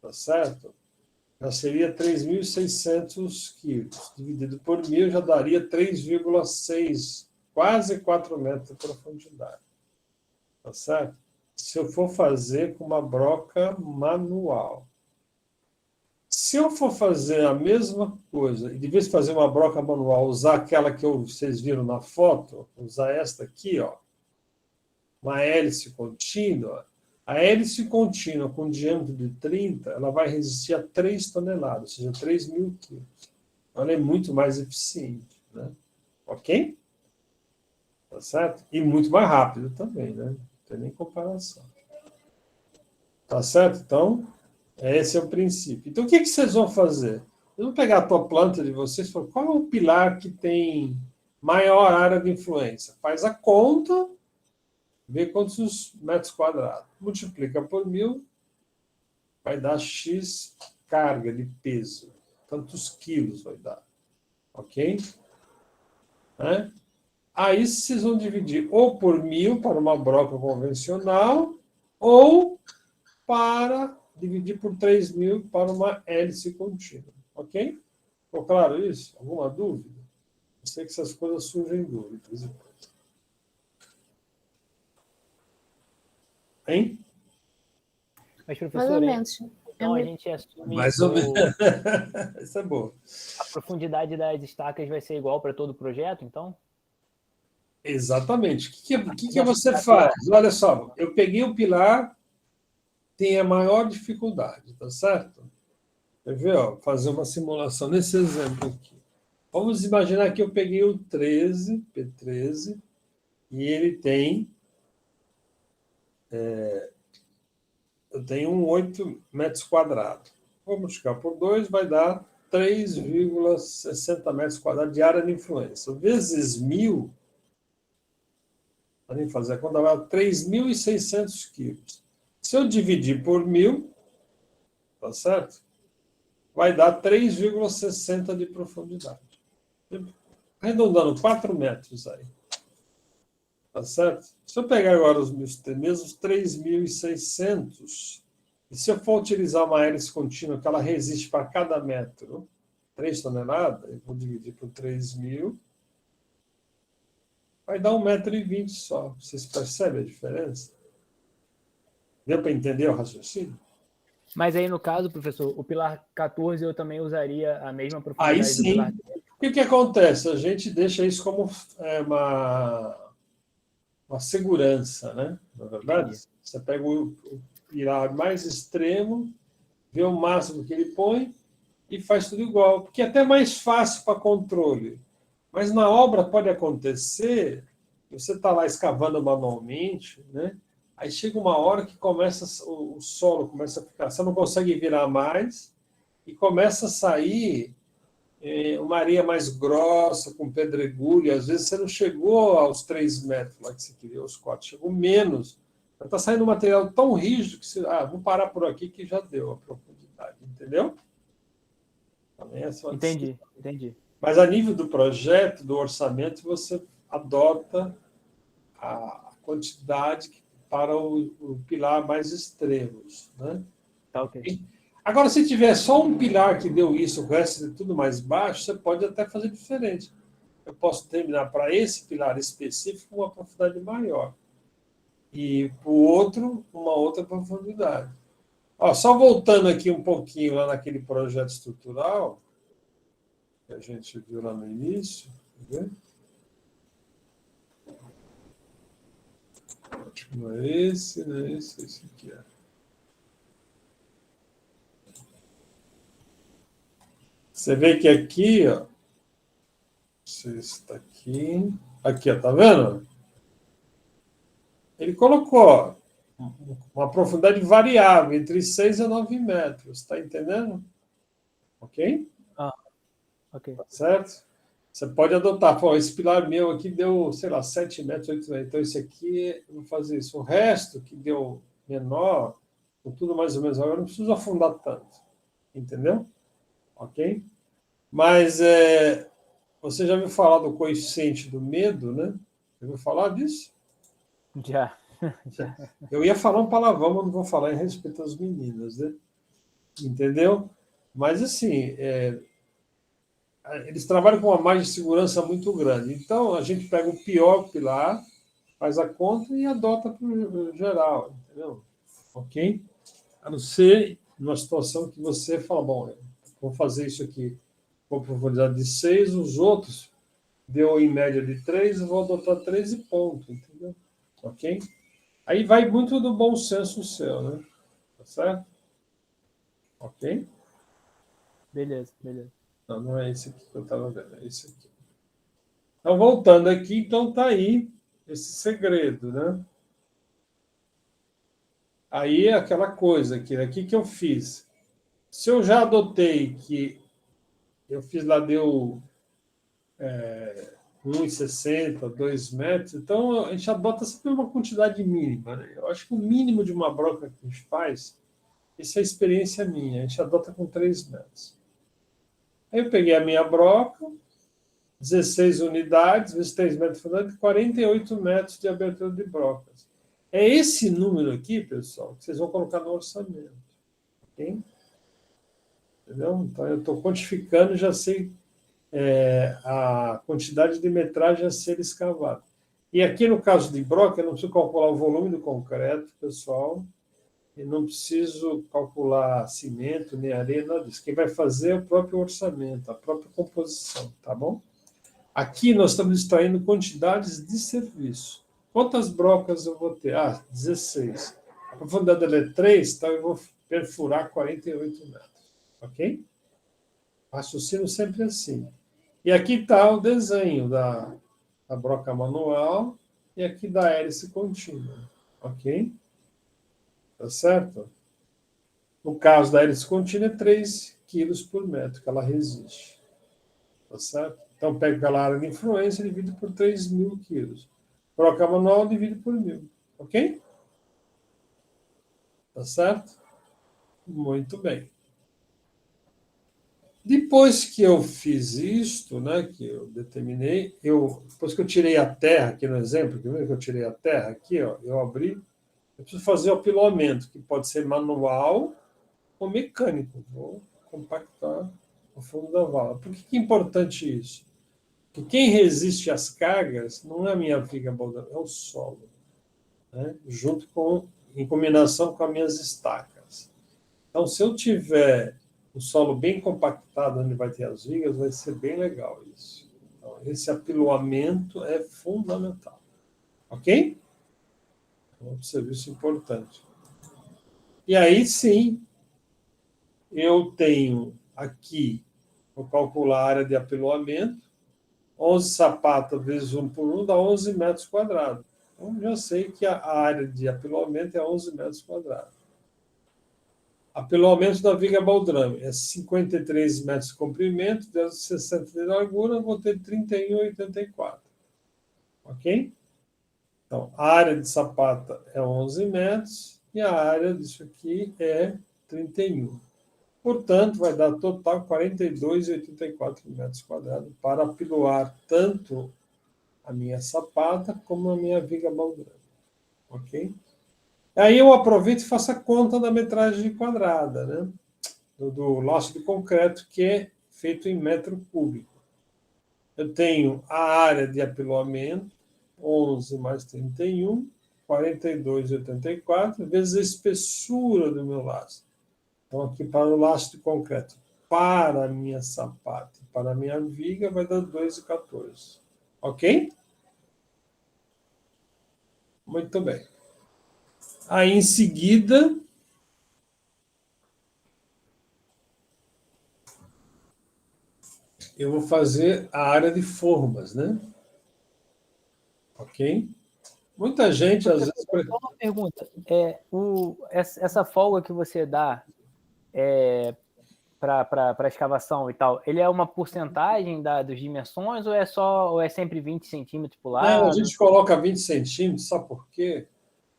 Tá certo? Já seria 3.600 quilos. Dividido por 1.000, já daria 3,6, quase 4 metros de profundidade. Tá certo? Se eu for fazer com uma broca manual. Se eu for fazer a mesma coisa, e de vez de fazer uma broca manual, usar aquela que vocês viram na foto, usar esta aqui, ó, uma hélice contínua, a hélice contínua com diâmetro de 30, ela vai resistir a 3 toneladas, ou seja, 3.000 quilos. Então, ela é muito mais eficiente, né? Ok? Tá certo? E muito mais rápido também, né? Não tem nem comparação. Tá certo? Então, esse é o princípio. Então, o que vocês vão fazer? Vocês vão pegar a tua planta de vocês e falar, qual é o pilar que tem maior área de influência? Faz a conta, vê quantos metros quadrados. Multiplica por 1.000, vai dar X carga de peso. Tantos quilos vai dar. Ok? Né? Aí vocês vão dividir ou por 1.000 para uma broca convencional, ou para dividir por 3.000 para uma hélice contínua. Ok? Ficou claro isso? Alguma dúvida? Eu sei que essas coisas surgem dúvidas. Hein?
Mas,
Mais ou
professor,
menos.
então a gente assume
Mais ou menos. Isso é bom.
a profundidade das estacas vai ser igual para todo o projeto, então?
Exatamente. O que você faz? Olha só, eu peguei o pilar, tem a maior dificuldade, tá certo? Quer ver? Ó, fazer uma simulação nesse exemplo aqui. Vamos imaginar que eu peguei o 13, P13, e ele tem... eu tenho 8 metros quadrados. Vou multiplicar por 2, vai dar 3,60 metros quadrados de área de influência. Vezes 1.000, podem fazer a conta, vai dar 3.600 quilos. Se eu dividir por 1.000, tá certo? Vai dar 3,60 de profundidade. Arredondando 4 metros aí. Tá certo? Se eu pegar agora os mesmos 3.600, e se eu for utilizar uma hélice contínua que ela resiste para cada metro 3 toneladas, eu vou dividir por 3.000, vai dar 1,20 m só. Vocês percebem a diferença? Deu para entender o raciocínio?
Mas aí, no caso, professor, o pilar 14 eu também usaria a mesma profundidade
Aí
do
sim.
pilar.
O que acontece? A gente deixa isso como uma segurança, né? Na verdade,
Entendi.
você pega o pilar mais extremo, vê o máximo que ele põe e faz tudo igual, porque é até mais fácil para controle. Mas na obra pode acontecer, você está lá escavando manualmente, né? Aí chega uma hora que começa o solo começa a ficar, você não consegue virar mais e começa a sair uma areia mais grossa, com pedregulho, às vezes você não chegou aos 3 metros lá que você queria, aos 4, chegou menos. Está saindo um material tão rígido que você, vou parar por aqui que já deu a profundidade, entendeu? Também é só
Entendi. Mas
a nível do projeto, do orçamento, você adota a quantidade para o pilar mais extremos, né?
Tá ok.
Agora, se tiver só um pilar que deu isso, o resto é tudo mais baixo, você pode até fazer diferente. Eu posso terminar para esse pilar específico uma profundidade maior. E para o outro, uma outra profundidade. Ó, só voltando aqui um pouquinho lá naquele projeto estrutural, que a gente viu lá no início, quer ver? Não é esse, não é esse, esse aqui é. Você vê que aqui, ó, não sei se está aqui, aqui, ó, tá vendo? Ele colocou ó, uma profundidade variável, entre 6 a 9 metros, está entendendo? Ok?
Ok.
Certo? Você pode adotar, pô, esse pilar meu aqui deu, sei lá, 7 metros, 8 metros, então esse aqui, eu vou fazer isso. O resto que deu menor, com tudo mais ou menos, eu não preciso afundar tanto, entendeu? Ok? Mas você já ouviu falar do coeficiente do medo, né? Já ouviu falar disso?
Já.
Eu ia falar um palavrão, mas não vou falar em respeito às meninas, né? Entendeu? Mas, assim, eles trabalham com uma margem de segurança muito grande. Então, a gente pega o pior pilar, faz a conta e adota para o geral, entendeu? Ok? A não ser numa situação que você fala, bom, vou fazer isso aqui com profundidade de 6, os outros deu em média de 3, eu vou adotar 3 e ponto, entendeu? Ok? Aí vai muito do bom senso seu, né? Tá certo? Ok?
Beleza, beleza.
Não, não é esse aqui que eu estava vendo, é esse aqui. Então, voltando aqui, então tá aí esse segredo, né? Aí é aquela coisa aqui que eu fiz. Se eu já adotei que eu fiz lá, deu 1,60, 2 metros, então a gente adota sempre uma quantidade mínima, né? Eu acho que o mínimo de uma broca que a gente faz, essa é a experiência minha, a gente adota com 3 metros. Aí eu peguei a minha broca, 16 unidades, vezes 3 metros de fundamento, 48 metros de abertura de brocas. É esse número aqui, pessoal, que vocês vão colocar no orçamento. Ok? Entendeu? Então, eu estou quantificando, já sei a quantidade de metragem a ser escavada. E aqui, no caso de broca, eu não preciso calcular o volume do concreto, pessoal, e não preciso calcular cimento, nem areia, nada disso. Quem vai fazer é o próprio orçamento, a própria composição, tá bom? Aqui nós estamos extraindo quantidades de serviço. Quantas brocas eu vou ter? 16. A profundidade dela é 3, então eu vou perfurar 48 metros. Ok? Raciocínio sempre assim. E aqui está o desenho da broca manual e aqui da hélice contínua. Ok? Tá certo? No caso da hélice contínua, é 3 quilos por metro que ela resiste. Tá certo? Então, pego aquela área de influência e divido por 3.000 quilos. Broca manual, divido por 1.000. Ok? Tá certo? Muito bem. Depois que eu fiz isto, né, que eu determinei, depois que eu tirei a terra, aqui no exemplo, que eu tirei a terra, aqui, ó, eu abri, eu preciso fazer o apilamento, que pode ser manual ou mecânico. Vou compactar o fundo da vala. Por que é importante isso? Porque quem resiste às cargas não é a minha viga baldrame, é o solo, né? Em combinação com as minhas estacas. Então, se eu tiver o solo bem compactado, onde vai ter as vigas, vai ser bem legal isso. Então, esse apiloamento é fundamental. Ok? É um serviço importante. E aí, sim, eu tenho aqui, vou calcular a área de apiloamento, 11 sapatas vezes 1 por 1 dá 11 metros quadrados. Então, já sei que a área de apiloamento é 11 metros quadrados. Apiloamento da viga baldrame é 53 metros de comprimento, vezes 60 de largura, vou ter 31,84. Ok? Então, a área de sapata é 11 metros e a área disso aqui é 31. Portanto, vai dar total 42,84 metros quadrados para apiloar tanto a minha sapata como a minha viga baldrame. ok? Aí eu aproveito e faço a conta da metragem quadrada, né? Do laço de concreto, que é feito em metro cúbico. Eu tenho a área de apiloamento, 11 mais 31, 42,84, vezes a espessura do meu laço. Então, aqui para o laço de concreto, para a minha sapata e para a minha viga, vai dar 2,14. Ok? Muito bem. Aí, em seguida, eu vou fazer a área de formas, né? Ok? Muita gente, às vezes...
Só uma pergunta. Essa folga que você dá para a escavação e tal, ele é uma porcentagem das dimensões ou é sempre 20 centímetros por
Não, a
lado?
gente coloca 20 centímetros, sabe por quê?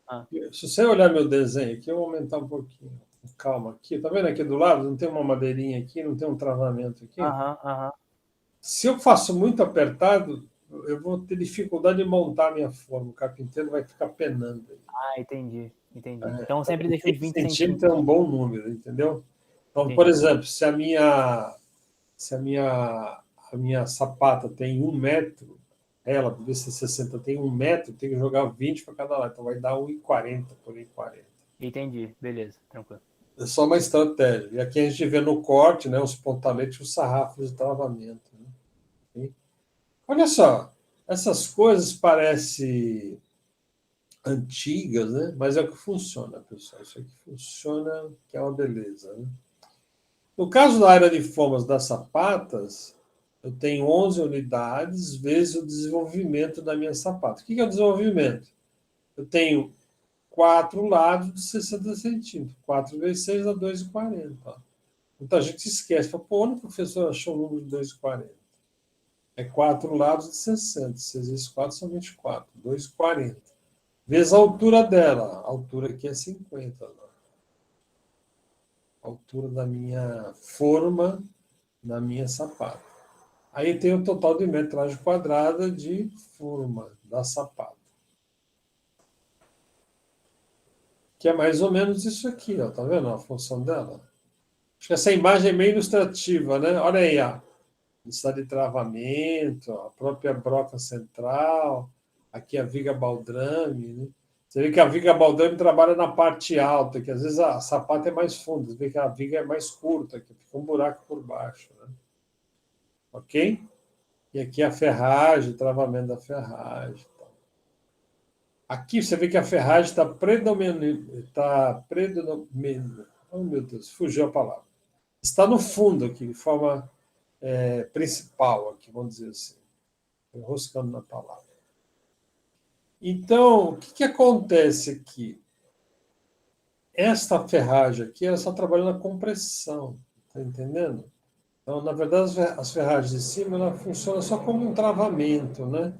Ah.
Se você olhar meu desenho aqui, eu vou aumentar um pouquinho. Calma aqui. Tá vendo aqui do lado? Não tem uma madeirinha aqui, não tem um travamento aqui?
Aham.
Se eu faço muito apertado, eu vou ter dificuldade de montar a minha forma. O carpinteiro vai ficar penando.
Entendi. Então sempre deixa os 20
centímetros
centímetros.
é um bom número, entendeu? Então,
Entendi.
por exemplo, se a minha sapata tem 1 metro, ela, por ser 60, tem 1 metro, tem que jogar 20 para cada lado. Então vai dar 1,40 por 1,40.
Entendi, beleza, tranquilo.
É só uma estratégia. E aqui a gente vê no corte, né, os pontaletes e os sarrafos de travamento. Né? Olha só, essas coisas parecem antigas, né? Mas é o que funciona, pessoal. Isso aqui funciona, que é uma beleza. Né? No caso da área de formas das sapatas, eu tenho 11 unidades vezes o desenvolvimento da minha sapata. O que é o desenvolvimento? Eu tenho 4 lados de 60 centímetros. 4 vezes 6 dá 2,40. Muita gente esquece. Fala, pô, onde o professor achou o número de 2,40? É 4 lados de 60. 6 vezes 4 são 24. 2,40. Vezes a altura dela. A altura aqui é 50. A altura da minha forma, da minha sapata. Aí tem o total de metragem quadrada de forma da sapata. Que é mais ou menos isso aqui, ó. Tá vendo a função dela? Acho que essa imagem é meio ilustrativa, né? Olha aí, ó. Necessidade de travamento, a própria broca central, aqui a viga baldrame, né? Você vê que a viga baldrame trabalha na parte alta, que às vezes a sapata é mais funda, você vê que a viga é mais curta, que fica um buraco por baixo, né? Ok? E aqui a ferragem, travamento da ferragem. Aqui você vê que a ferragem está predominando. Oh, meu Deus, fugiu a palavra. Está no fundo aqui, de forma principal, aqui, vamos dizer assim. Enroscando na palavra. Então, o que acontece aqui? Esta ferragem aqui, ela só trabalha na compressão, tá entendendo? Então, na verdade, as ferragens de cima, ela funciona só como um travamento, né?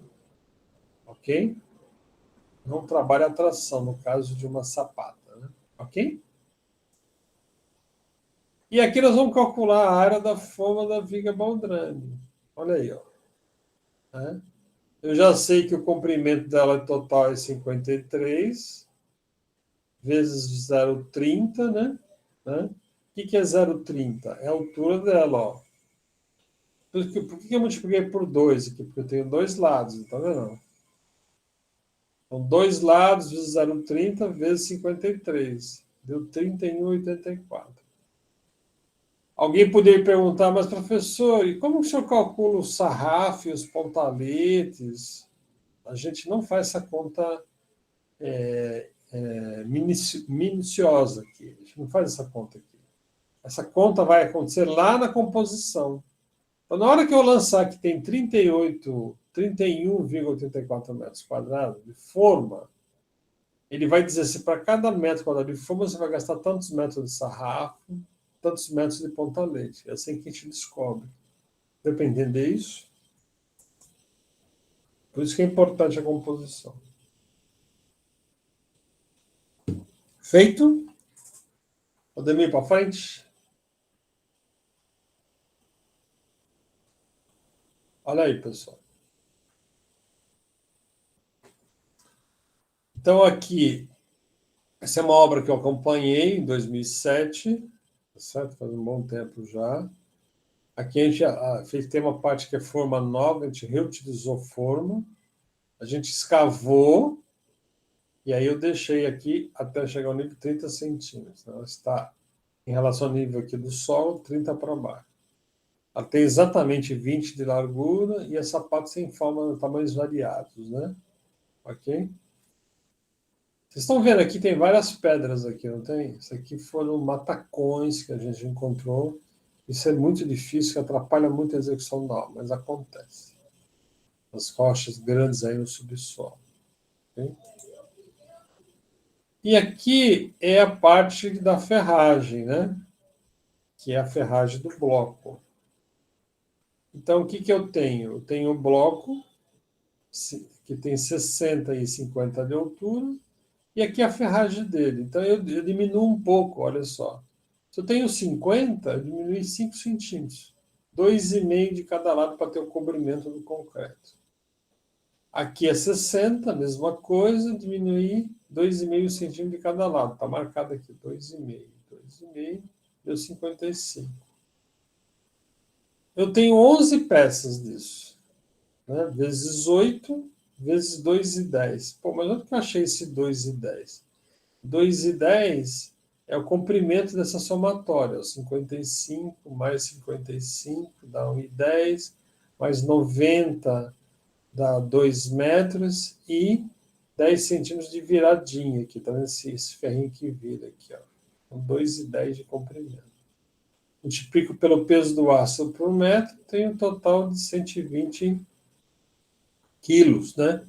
Ok? Não trabalha a tração, no caso de uma sapata, né? Ok? E aqui nós vamos calcular a área da forma da viga baldrame. Olha aí, ó. Né? Eu já sei que o comprimento dela total é 53 vezes 0,30, né? O que é 0,30? É a altura dela, ó. Por que eu multipliquei por 2 aqui? Porque eu tenho dois lados, tá vendo? Então, 2 lados vezes 0,30 vezes 53. Deu 31,84. Alguém poderia perguntar, mas professor, e como o senhor calcula o sarrafo e os pontaletes? A gente não faz essa conta minuciosa aqui. A gente não faz essa conta aqui. Essa conta vai acontecer lá na composição. Então, na hora que eu lançar que tem 31,84 metros quadrados de forma, ele vai dizer se para cada metro quadrado de forma você vai gastar tantos metros de sarrafo, tantos metros de pontalete. É assim que a gente descobre. Deu para entender isso? Por isso que é importante a composição. Feito? Podemos ir para frente? Olha aí, pessoal. Então, aqui, essa é uma obra que eu acompanhei em 2007, tá certo? Faz um bom tempo já. Aqui a gente tem uma parte que é forma nova, a gente reutilizou forma, a gente escavou, e aí eu deixei aqui até chegar ao nível 30 centímetros. Ela está em relação ao nível aqui do solo, 30 para baixo. Ela tem exatamente 20 de largura e é sapato sem forma, tamanhos variados, né? Ok? Vocês estão vendo aqui, tem várias pedras aqui, não tem? Isso aqui foram matacões que a gente encontrou. Isso é muito difícil, que atrapalha muito a execução da obra, mas acontece. As rochas grandes aí no subsolo. Okay? E aqui é a parte da ferragem, né? Que é a ferragem do bloco. Então, o que eu tenho? Eu tenho o bloco, que tem 60 e 50 de altura, e aqui a ferragem dele. Então, eu diminuo um pouco, olha só. Se eu tenho 50, eu diminuo em 5 centímetros. 2,5 de cada lado para ter o cobrimento do concreto. Aqui é 60, mesma coisa, diminuir 2,5 centímetros de cada lado. Está marcado aqui, 2,5, 2,5, deu 55. Eu tenho 11 peças disso, né? Vezes 8, vezes 2,10. Pô, mas onde que eu achei esse 2,10? 2,10 é o comprimento dessa somatória. 55 mais 55 dá 1,10, mais 90 dá 2 metros e 10 centímetros de viradinha aqui. Tá vendo esse ferrinho que vira aqui, ó. 2,10 de comprimento. Multiplico pelo peso do aço por metro, tenho um total de 120 quilos, né?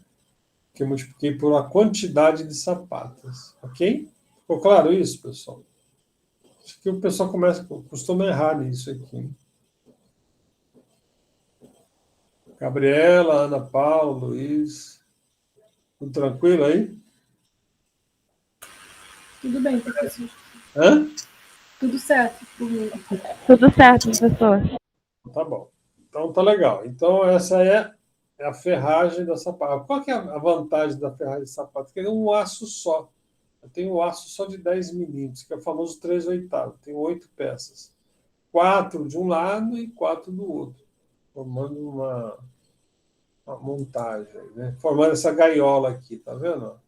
Que eu multipliquei por uma quantidade de sapatos, ok? Ficou claro isso, pessoal? Acho que o pessoal costuma errar nisso aqui. Hein? Gabriela, Ana Paula, Luiz, tudo tranquilo aí?
Tudo bem, professor.
Hã?
Tudo certo comigo.
Tudo certo, professor.
Tá bom. Então tá legal. Então essa é a ferragem da sapato. Qual que é a vantagem da ferragem de sapato? Que é um aço só. Eu tenho um aço só de 10 milímetros, que é o famoso 3/8. Tem 8 peças. 4 de um lado e 4 do outro. Formando uma montagem, né? Formando essa gaiola aqui, tá vendo?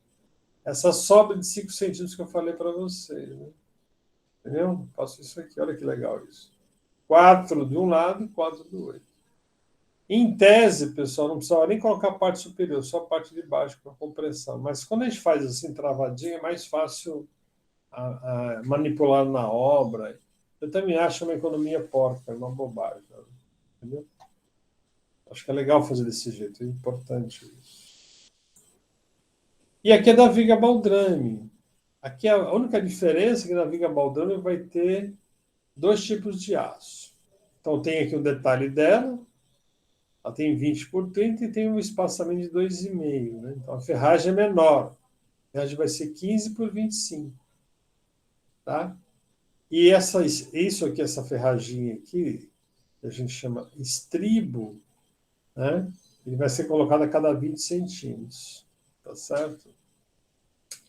Essa sobra de 5 centímetros que eu falei para vocês, né? Entendeu? Faço isso aqui, olha que legal isso. 4 de um lado e 4 do outro. Em tese, pessoal, não precisava nem colocar a parte superior, só a parte de baixo com a compressão. Mas quando a gente faz assim, travadinho, é mais fácil manipular na obra. Eu também acho uma economia porca, uma bobagem. Entendeu? Acho que é legal fazer desse jeito, é importante isso. E aqui é da viga baldrame. Aqui a única diferença é que na viga baldrame vai ter 2 tipos de aço. Então tem aqui o detalhe dela, ela tem 20 por 30 e tem um espaçamento de 2,5. Né? Então a ferragem é menor. A ferragem vai ser 15 por 25. Tá? E isso aqui, essa ferraginha aqui, que a gente chama estribo, né? Ele vai ser colocado a cada 20 centímetros. Tá certo?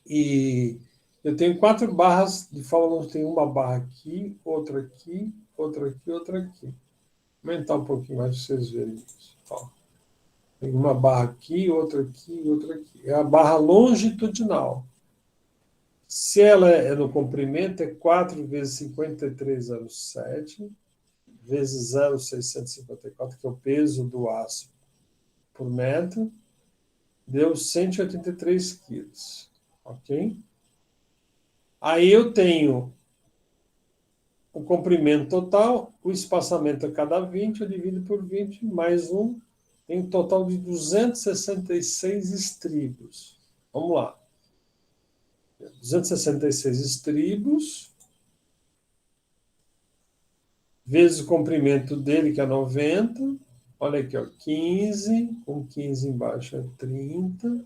E eu tenho 4 barras de fórmula, tem uma barra aqui, outra aqui, outra aqui, outra aqui. Vou aumentar um pouquinho mais para vocês verem isso. Ó. Tem uma barra aqui, outra aqui, outra aqui. É a barra longitudinal. Se ela é no comprimento, é 4 vezes 53,07 vezes 0,654, que é o peso do aço por metro, deu 183 quilos. Ok? Aí eu tenho o comprimento total, o espaçamento a cada 20, eu divido por 20, mais 1, tem um total de 266 estribos. Vamos lá. 266 estribos, vezes o comprimento dele, que é 90. Olha aqui, ó, 15, com 15 embaixo é 30.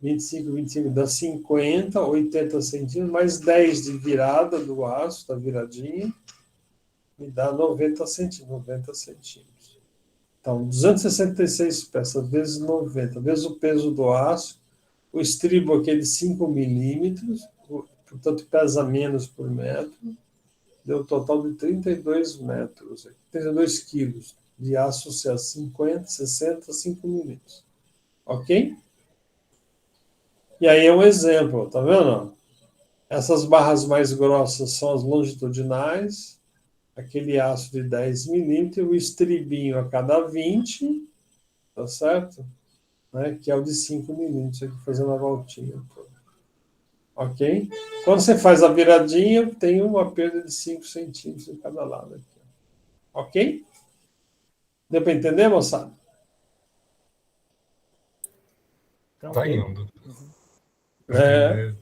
25, 25 dá 50, 80 centímetros, mais 10 de virada do aço, da viradinha, me dá 90 centímetros. Então, 266 peças vezes 90, vezes o peso do aço, O estribo aqui é de 5 milímetros, portanto pesa menos por metro. Deu um total de 32 metros, 32 quilos de aço CA 50, 60, 5 milímetros. Ok? E aí é um exemplo, tá vendo? Essas barras mais grossas são as longitudinais, aquele aço de 10 milímetros, e o estribinho a cada 20, tá certo? Né? Que é o de 5 milímetros, aqui fazendo a voltinha toda. Ok? Quando você faz a viradinha, tem uma perda de 5 centímetros em cada lado. Aqui. Ok? Deu para entender, moçada?
Tá indo.
É,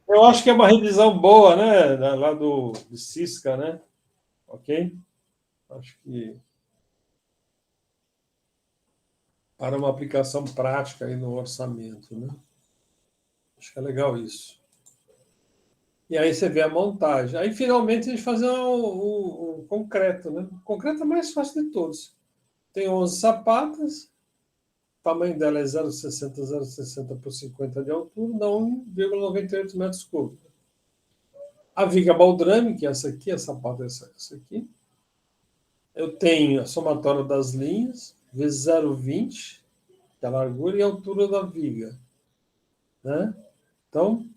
eu acho que é uma revisão boa, né? Lá de Cisca, né? Ok? Acho que para uma aplicação prática aí no orçamento, né? Acho que é legal isso. E aí você vê a montagem. Aí, finalmente, a gente faz um concreto, né? O concreto é mais fácil de todos. Tem 11 sapatas, o tamanho dela é 0,60 por 50 de altura, dá 1,98 metros cúbicos. A viga baldrame, que é essa aqui, a sapata é essa aqui. Eu tenho a somatória das linhas, vezes 0,20, que é a largura, e a altura da viga. Né? Então,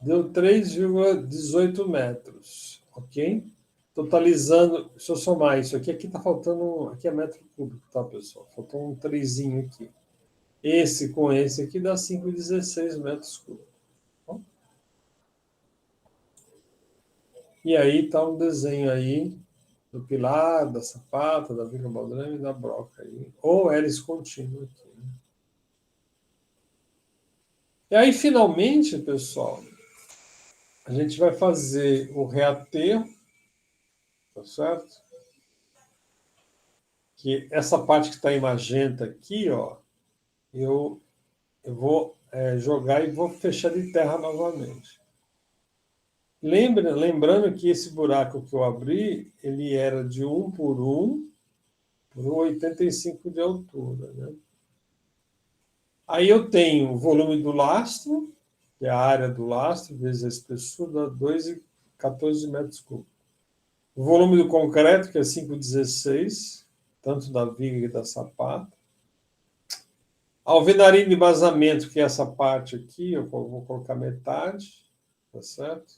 deu 3,18 metros, ok? Totalizando, se eu somar isso aqui está faltando, aqui é metro cúbico, tá, pessoal? Faltou um 3zinho aqui. Esse com esse aqui dá 5,16 metros cúbicos. Tá? E aí está um desenho aí do pilar, da sapata, da viga baldrame e da broca aí, ou hélice contínua aqui. Né? E aí, finalmente, pessoal, a gente vai fazer o reaterro, tá certo? Que essa parte que está em magenta aqui, ó, eu vou jogar e vou fechar de terra novamente. Lembrando que esse buraco que eu abri, ele era de 1 por 1,85 de altura, né? Aí eu tenho o volume do lastro, que é a área do lastro, vezes a espessura, dá 2,14 metros cúbicos. O volume do concreto, que é 5,16, tanto da viga que da sapata. A alvenaria de embasamento, que é essa parte aqui, eu vou colocar metade, tá certo?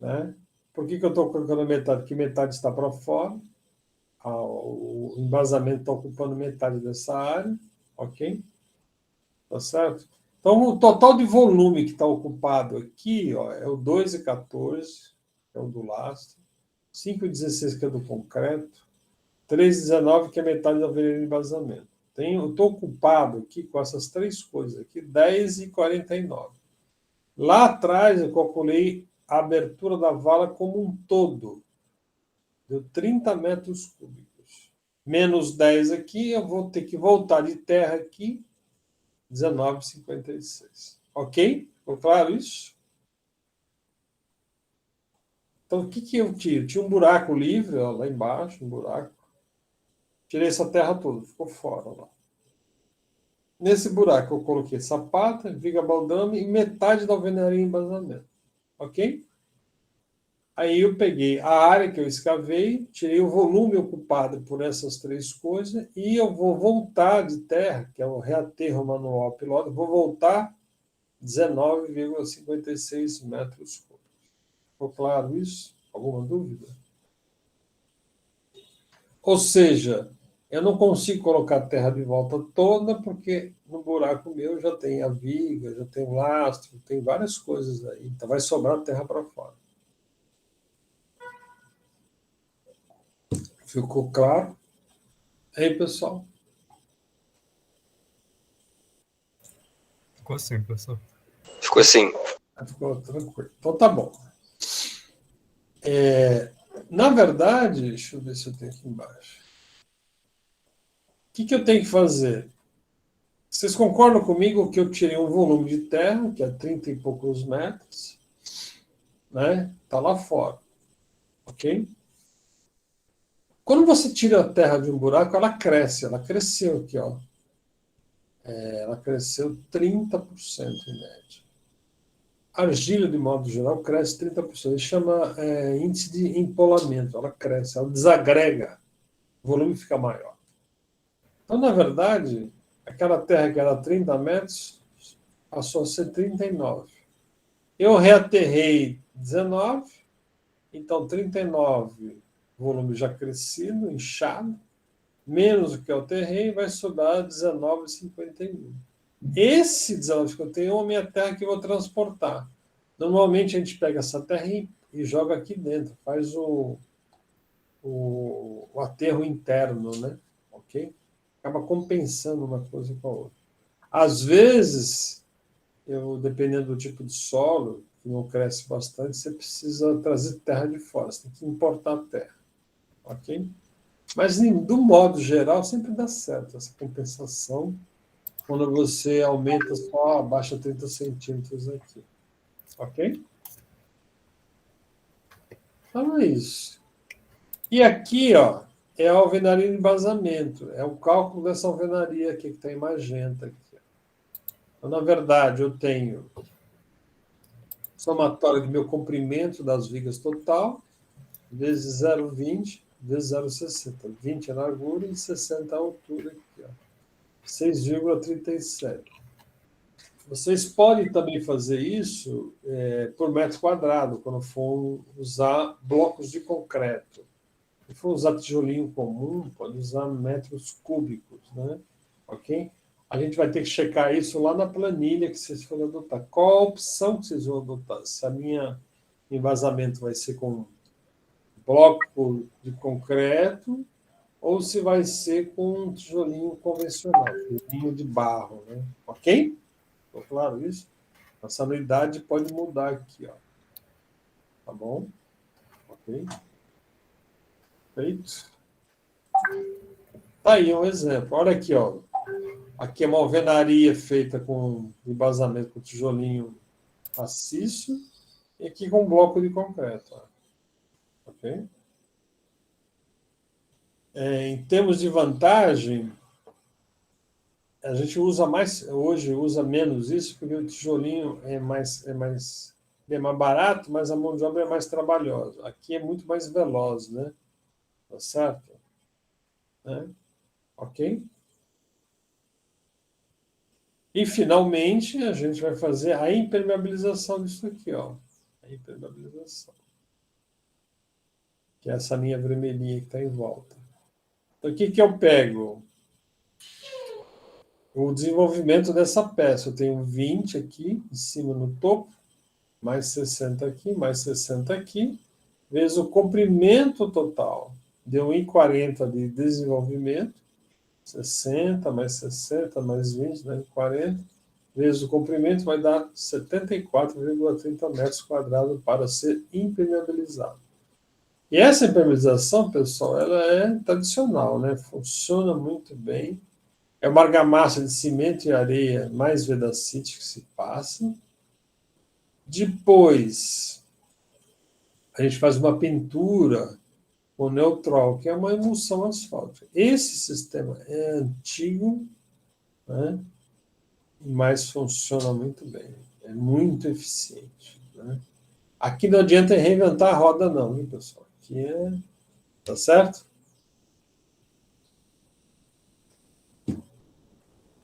Né? Por que eu estou colocando metade? Porque metade está para fora. O embasamento está ocupando metade dessa área, ok? Tá certo? Então, o total de volume que está ocupado aqui, ó, é o 2,14, que é o do lastro, 5,16, que é do concreto, 3,19, que é metade da alvenaria de embasamento. Eu estou ocupado aqui com essas três coisas aqui, 10,49. Lá atrás, eu calculei a abertura da vala como um todo. Deu 30 metros cúbicos. Menos 10 aqui, eu vou ter que voltar de terra aqui, 19,56. Ok? Ficou claro isso? Então, o que eu tiro? Tinha um buraco livre, ó, lá embaixo, um buraco. Tirei essa terra toda, ficou fora lá. Nesse buraco, eu coloquei sapata, viga baldrame e metade da alvenaria em embasamento. Ok? Aí eu peguei a área que eu escavei, tirei o volume ocupado por essas três coisas e eu vou voltar de terra, que é o reaterro manual piloto, vou voltar 19,56 metros cúbicos. Ficou claro isso? Alguma dúvida? Ou seja, eu não consigo colocar a terra de volta toda, porque no buraco meu já tem a viga, já tem o lastro, tem várias coisas aí. Então vai sobrar terra para fora. Ficou claro? Aí, pessoal?
Ficou assim, professor.
Ficou assim.
Ficou tranquilo. Então tá bom. Na verdade, deixa eu ver se eu tenho aqui embaixo. O que eu tenho que fazer? Vocês concordam comigo que eu tirei um volume de terra, que é 30 e poucos metros, né? Está lá fora. Ok? Quando você tira a terra de um buraco, ela cresce. Ela cresceu aqui, ó. ela cresceu 30% em média. A argila, de modo geral, cresce 30%. Ele chama índice de empolamento. Ela cresce, ela desagrega, o volume fica maior. Então, na verdade, aquela terra que era 30 metros passou a ser 39. Eu reaterrei 19, então 39, volume já crescido, inchado, menos o que eu aterrei, vai sobrar 19,51. Esse 19,51 é a minha terra que eu vou transportar. Normalmente a gente pega essa terra e joga aqui dentro, faz o aterro interno, né? Ok? Acaba compensando uma coisa com a outra. Às vezes, dependendo do tipo de solo, que não cresce bastante, você precisa trazer terra de fora, você tem que importar terra. Ok? Mas, do modo geral, sempre dá certo essa compensação quando você aumenta só, abaixa 30 centímetros aqui. Ok? Então é isso. E aqui, ó, é a alvenaria de embasamento. É o cálculo dessa alvenaria aqui que está em magenta. Aqui. Então, na verdade, eu tenho somatório do meu comprimento das vigas total, vezes 0,20, vezes 0,60. 20 a largura e 60 a altura. Aqui, ó. 6,37. Vocês podem também fazer isso por metro quadrado, quando for usar blocos de concreto. Se for usar tijolinho comum, pode usar metros cúbicos, né? Ok? A gente vai ter que checar isso lá na planilha que vocês forem adotar. Qual a opção que vocês vão adotar? Se a minha embasamento vai ser com bloco de concreto ou se vai ser com um tijolinho convencional, tijolinho de barro, né? Ok? Ficou claro isso? Essa anuidade pode mudar aqui, ó. Tá bom? Ok? Feito. Tá aí um exemplo. Olha aqui, ó. Aqui é uma alvenaria feita com embasamento com tijolinho maciço e aqui com bloco de concreto. Ó. Ok? Em termos de vantagem, a gente usa mais, hoje usa menos isso, porque o tijolinho é mais barato, mas a mão de obra é mais trabalhosa. Aqui é muito mais veloz, né? Tá certo? Né? Ok? E, finalmente, a gente vai fazer a impermeabilização disso aqui, ó. A impermeabilização. Que é essa linha vermelhinha que está em volta. Então, o que eu pego? O desenvolvimento dessa peça. Eu tenho 20 aqui, em cima no topo, mais 60 aqui, mais 60 aqui, vezes o comprimento total. Deu 1,40 de desenvolvimento, 60, mais 60, mais 20, né, 40, vezes o comprimento vai dar 74,30 metros quadrados para ser impermeabilizado. E essa impermeabilização, pessoal, ela é tradicional, né? Funciona muito bem. É uma argamassa de cimento e areia mais vedacite que se passa. Depois, a gente faz uma pintura com Neutrol, que é uma emulsão asfáltica. Esse sistema é antigo, né? Mas funciona muito bem. É muito eficiente. Né? Aqui não adianta reinventar a roda, não, hein, pessoal? Aqui é... Tá certo?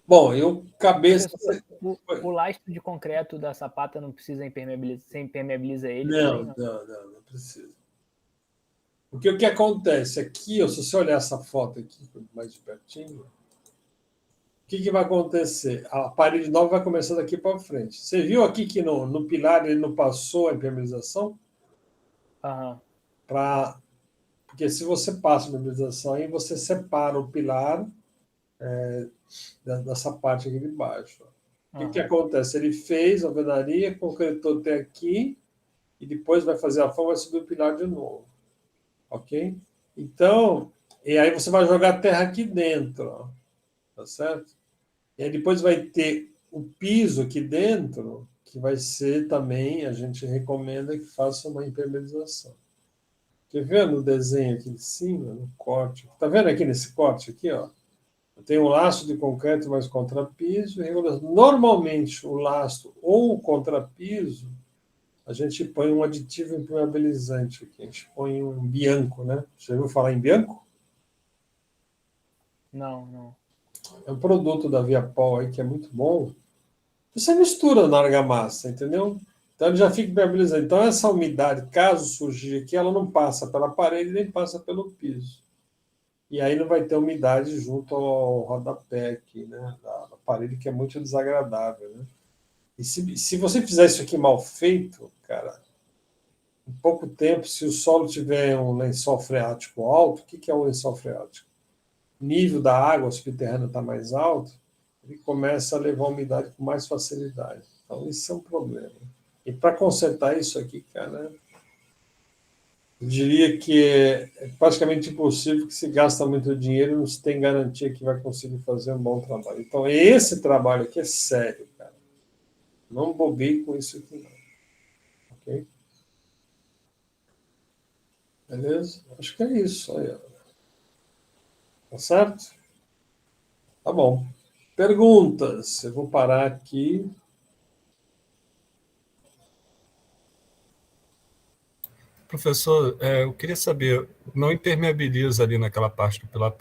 Bom, cabeça...
O lastro de concreto da sapata não precisa impermeabilizar, você impermeabiliza ele?
Não precisa. Porque o que acontece aqui, se você olhar essa foto aqui mais de pertinho, o que vai acontecer? A parede nova vai começar daqui para frente. Você viu aqui que no pilar ele não passou a impermeabilização?
Aham.
Porque se você passa a impermeabilização, aí você separa o pilar dessa parte aqui de baixo. O que acontece? Ele fez a alvenaria, concretou até aqui, e depois vai fazer a forma, vai subir o pilar de novo. Ok? Então, e aí você vai jogar a terra aqui dentro, ó, tá certo? E aí depois vai ter o piso aqui dentro, que vai ser também, a gente recomenda que faça uma impermeabilização. Quer ver no desenho aqui de cima, no corte? Tá vendo aqui nesse corte aqui, ó? Eu tenho um lastro de concreto mais contrapiso. Normalmente, o lastro ou o contrapiso, a gente põe um aditivo impermeabilizante aqui. A gente põe um bianco, né? Você ouviu falar em bianco?
Não.
É um produto da Viapol aí que é muito bom. Você mistura na argamassa, entendeu? Então ele já fica impermeabilizado. Então essa umidade, caso surgir aqui, ela não passa pela parede nem passa pelo piso. E aí não vai ter umidade junto ao rodapé aqui, né? Da parede, que é muito desagradável, né? E se você fizer isso aqui mal feito, cara, em pouco tempo, se o solo tiver um lençol freático alto, o que é um lençol freático? O nível da água subterrânea está mais alto, ele começa a levar a umidade com mais facilidade. Então, isso é um problema. E para consertar isso aqui, cara, eu diria que é praticamente impossível, que se gasta muito dinheiro e não se tem garantia que vai conseguir fazer um bom trabalho. Então, esse trabalho aqui é sério, cara. Não bobeie com isso aqui, não. Ok? Beleza? Acho que é isso. Aí, ó. Tá certo? Tá bom. Perguntas. Eu vou parar aqui.
Professor, eu queria saber, não impermeabiliza ali naquela parte do pilar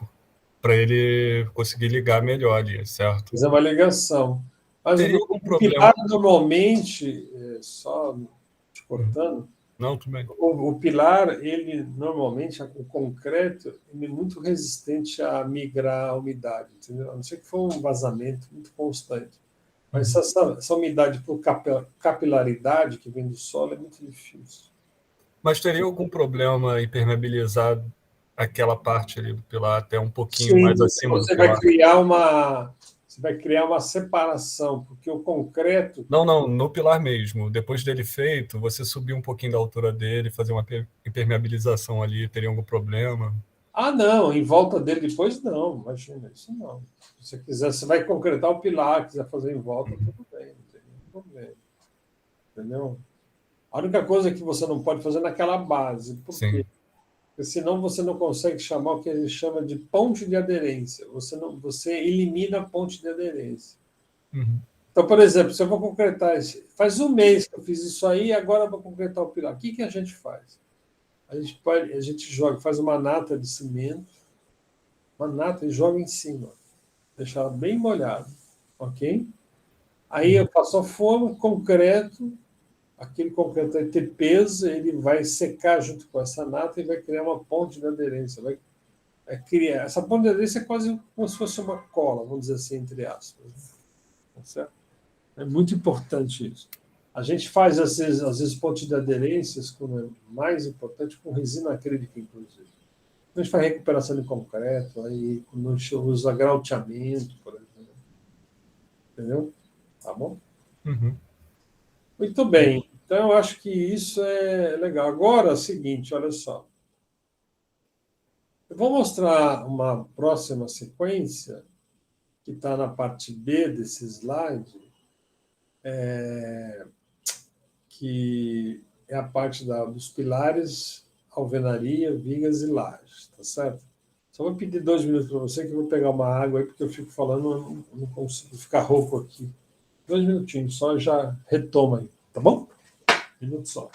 para ele conseguir ligar melhor ali, certo?
Fazer uma ligação. Mas
Teria algum
o
problema?
pilar, normalmente, só te cortando,
Não, tudo bem.
o pilar, ele normalmente, o concreto, ele é muito resistente a migrar a umidade, entendeu? A não ser que for um vazamento muito constante. Mas essa umidade por capilaridade que vem do solo é muito difícil.
Mas teria algum problema impermeabilizar aquela parte ali do pilar até um pouquinho
Sim,
mais acima do
você
pilar?
vai criar uma separação, porque o concreto.
Não, no pilar mesmo. Depois dele feito, você subir um pouquinho da altura dele, fazer uma impermeabilização ali, teria algum problema?
Ah, não, em volta dele depois não, imagina, isso não. Se você quiser, você vai concretar o pilar, quiser fazer em volta, tudo bem, não tem nenhum problema. Entendeu? A única coisa que você não pode fazer é naquela base. Por
Sim.
quê? Porque senão você não consegue chamar o que a gente chama de ponte de aderência. Você elimina a ponte de aderência.
Uhum.
Então, por exemplo, se eu vou concretar, faz um mês que eu fiz isso aí, agora eu vou concretar o pilar. O que a gente faz? A gente joga, faz uma nata de cimento, uma nata e joga em cima, deixar ela bem molhada, ok? Aí eu faço a forma, concreto, aquele concreto vai ter peso, ele vai secar junto com essa nata e vai criar uma ponte de aderência. Vai criar. Essa ponte de aderência é quase como se fosse uma cola, vamos dizer assim, entre aspas. Tá certo? É muito importante isso. A gente faz, às vezes ponte de aderências, como é mais importante, com resina acrílica, inclusive. A gente faz recuperação de concreto, aí quando a gente usa grauteamento, por exemplo. Entendeu? Tá bom?
Uhum.
Muito bem. Então, eu acho que isso é legal. Agora, é o seguinte, olha só. Eu vou mostrar uma próxima sequência, que está na parte B desse slide, que é a parte dos pilares, alvenaria, vigas e lajes, tá certo? Só vou pedir 2 minutos para você, que eu vou pegar uma água aí, porque eu fico falando, eu não consigo ficar rouco aqui. 2 minutinhos, só já retoma aí, tá bom? 1 minuto só.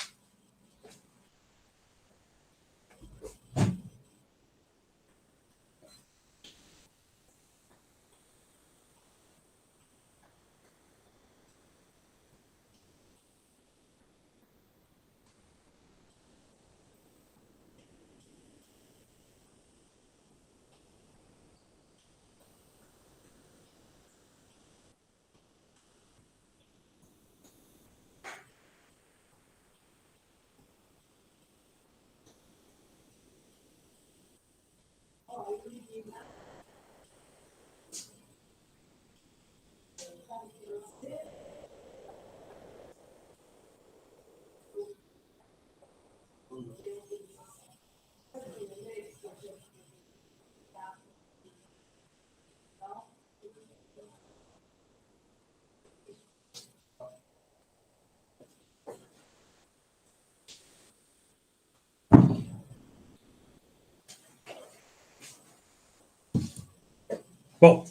Bom,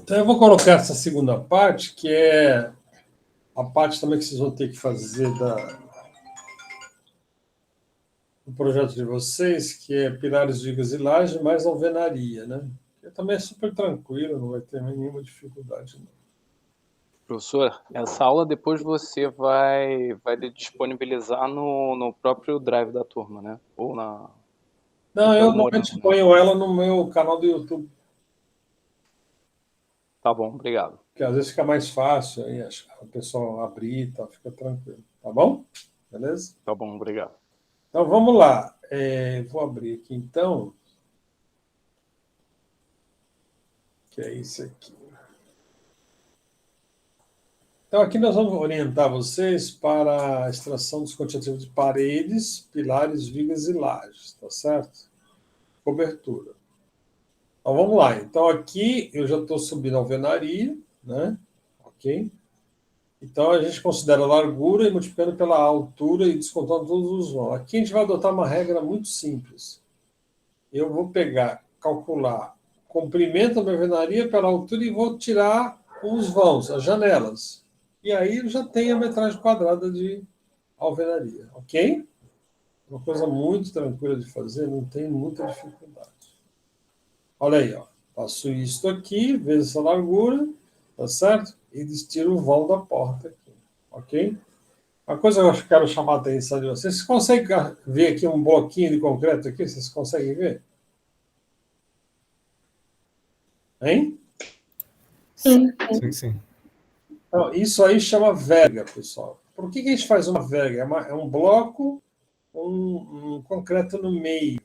então eu vou colocar essa segunda parte, que é a parte também que vocês vão ter que fazer do projeto de vocês, que é pilares, vigas e laje, mais alvenaria, né? Que também é super tranquilo, não vai ter nenhuma dificuldade. Não.
Professor, essa aula depois você vai disponibilizar no próprio Drive da turma, né? Ou na...
Não, eu
Morando,
normalmente
né?
ponho ela no meu canal do YouTube,
Tá bom, obrigado.
porque às vezes fica mais fácil aí o pessoal abrir e tal, fica tranquilo. Tá bom? Beleza?
Tá bom, obrigado.
Então vamos lá. Vou abrir aqui então. Que é isso aqui. Então aqui nós vamos orientar vocês para a extração dos quantitativos de paredes, pilares, vigas e lajes, tá certo? Cobertura. Então vamos lá. Então aqui eu já estou subindo a alvenaria, né? Ok? Então a gente considera a largura e multiplicando pela altura e descontando todos os vãos. Aqui a gente vai adotar uma regra muito simples. Eu vou calcular o comprimento da minha alvenaria pela altura e vou tirar os vãos, as janelas. E aí eu já tenho a metragem quadrada de alvenaria, ok? Uma coisa muito tranquila de fazer, não tem muita dificuldade. Olha aí, ó. Faço isso aqui, vezes essa largura, tá certo? E eles tiram o vão da porta aqui, ok? Uma coisa que eu quero chamar a atenção de vocês, vocês conseguem ver aqui um bloquinho de concreto aqui? Vocês conseguem ver? Hein?
Sim.
Sim.
Então, isso aí chama verga, pessoal. Por que a gente faz uma verga? É um bloco, um concreto no meio.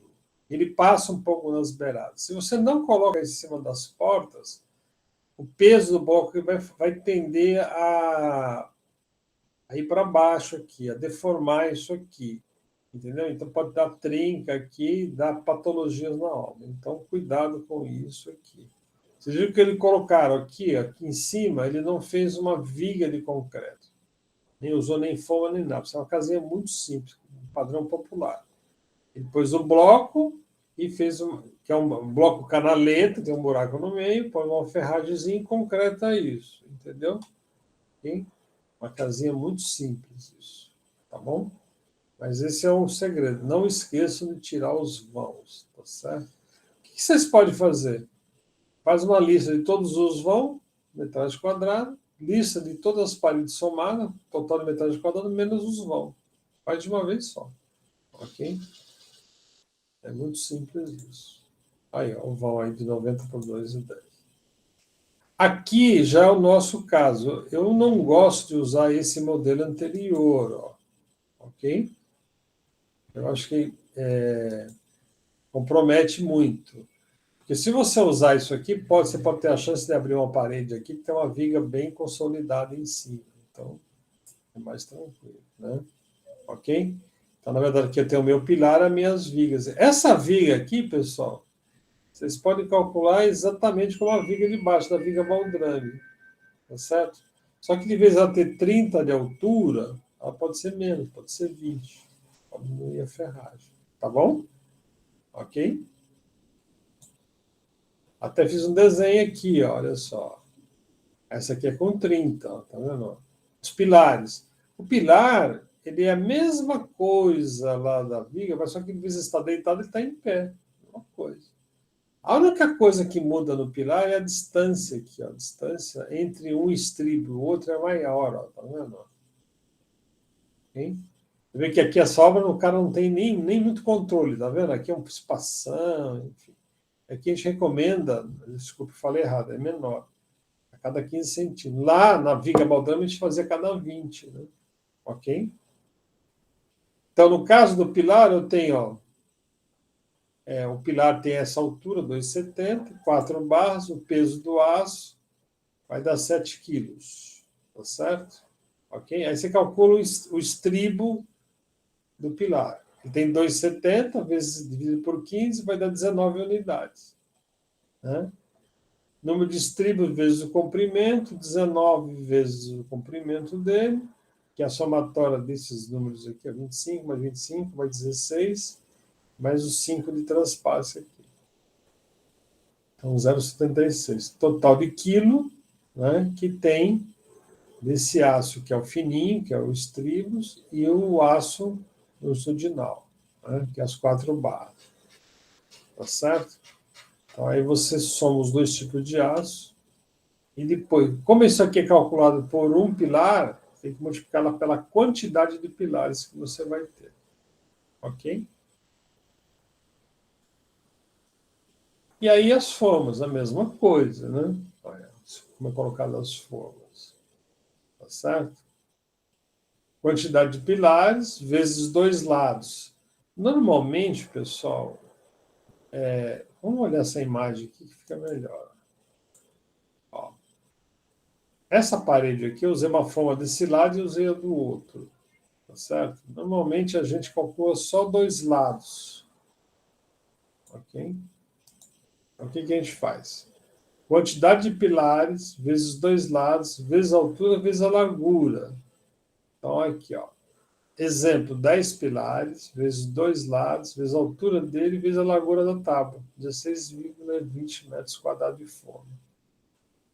Ele passa um pouco nas beiradas. Se você não coloca em cima das portas, o peso do bloco vai tender a ir para baixo aqui, a deformar isso aqui. Entendeu? Então pode dar trinca aqui, dar patologias na obra. Então, cuidado com isso aqui. Vocês viram que ele colocaram aqui em cima, ele não fez uma viga de concreto. Nem usou nem forma, nem nada. Isso é uma casinha muito simples, um padrão popular. Ele pôs o bloco e fez que é um bloco canaleta, tem um buraco no meio, põe uma ferragemzinha e concreta isso. Entendeu? Okay? Uma casinha muito simples isso. Tá bom? Mas esse é o segredo. Não esqueçam de tirar os vãos. Tá certo? O que vocês podem fazer? Faz uma lista de todos os vãos, metragem quadrada, lista de todas as paredes somadas, total de metragem quadrada, menos os vãos. Faz de uma vez só. Ok? É muito simples isso. Aí, ó, o vão aí de 90 por 2,10. Aqui já é o nosso caso. Eu não gosto de usar esse modelo anterior, ó. Ok? Eu acho que compromete muito. Porque se você usar isso aqui, você pode ter a chance de abrir uma parede aqui que tem uma viga bem consolidada em cima. Então, é mais tranquilo, né? Ok? Então, na verdade, aqui eu tenho o meu pilar, as minhas vigas. Essa viga aqui, pessoal, vocês podem calcular exatamente como a viga de baixo, da viga baldrame. Tá certo? Só que, de vez em ela ter 30 de altura, ela pode ser menos, pode ser 20. Pode diminuir a ferragem. Tá bom? Ok? Até fiz um desenho aqui, ó, olha só. Essa aqui é com 30, ó, tá vendo? Os pilares. O pilar, ele é a mesma coisa lá da viga, mas só que em vez de estar deitado, ele está em pé. Uma coisa. A única coisa que muda no pilar é a distância aqui, ó. A distância entre um estribo e o outro é maior, ó, tá vendo? Okay? Você vê que aqui a sobra, o cara não tem nem muito controle, tá vendo? Aqui é um espação, enfim. Aqui a gente recomenda, desculpe, falei errado, é menor, a cada 15 centímetros. Lá na viga baldrame a gente fazia a cada 20, né? Ok? Então, no caso do pilar, eu tenho, ó, o pilar tem essa altura, 2,70, 4 barras, o peso do aço vai dar 7 quilos, tá certo? Ok? Aí você calcula o estribo do pilar. Ele tem 2,70 vezes dividido por 15, vai dar 19 unidades. Né? Número de estribos vezes o comprimento, 19 vezes o comprimento dele, que é a somatória desses números aqui, é 25, mais 25, mais 16, mais os 5 de transpasse aqui. Então, 0,76. Total de quilo, né, que tem desse aço, que é o fininho, que é o estribos, e o aço longitudinal, né, que é as 4 barras. Tá certo? Então, aí você soma os dois tipos de aço, e depois, como isso aqui é calculado por um pilar, tem que multiplicar pela quantidade de pilares que você vai ter. Ok? E aí as formas, a mesma coisa, né? Olha, como é colocado as formas. Tá certo? Quantidade de pilares vezes 2 lados. Normalmente, pessoal, vamos olhar essa imagem aqui que fica melhor. Ó. Essa parede aqui, eu usei uma forma desse lado e usei a do outro. Tá certo? Normalmente a gente calcula só 2 lados. Ok? Então, o que a gente faz? Quantidade de pilares vezes 2 lados, vezes a altura, vezes a largura. Então, aqui, ó. Exemplo, 10 pilares, vezes 2 lados, vezes a altura dele, vezes a largura da tábua. 16,20 metros quadrados de forma.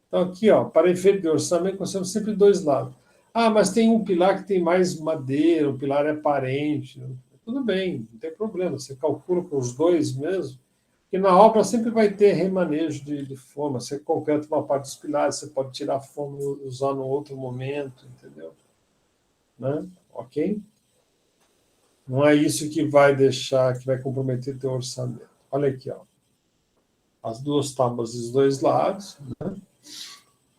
Então, aqui, ó, para efeito de orçamento, nós temos sempre 2 lados. Ah, mas tem um pilar que tem mais madeira, um pilar é aparente. Tudo bem, não tem problema. Você calcula com os dois mesmo. Porque na obra sempre vai ter remanejo de forma. Você concreta uma parte dos pilares, você pode tirar a forma e usar no outro momento, entendeu? Né? Ok? Não é isso que vai deixar, que vai comprometer teu orçamento. Olha aqui, ó. As 2 tábuas dos 2 lados, né?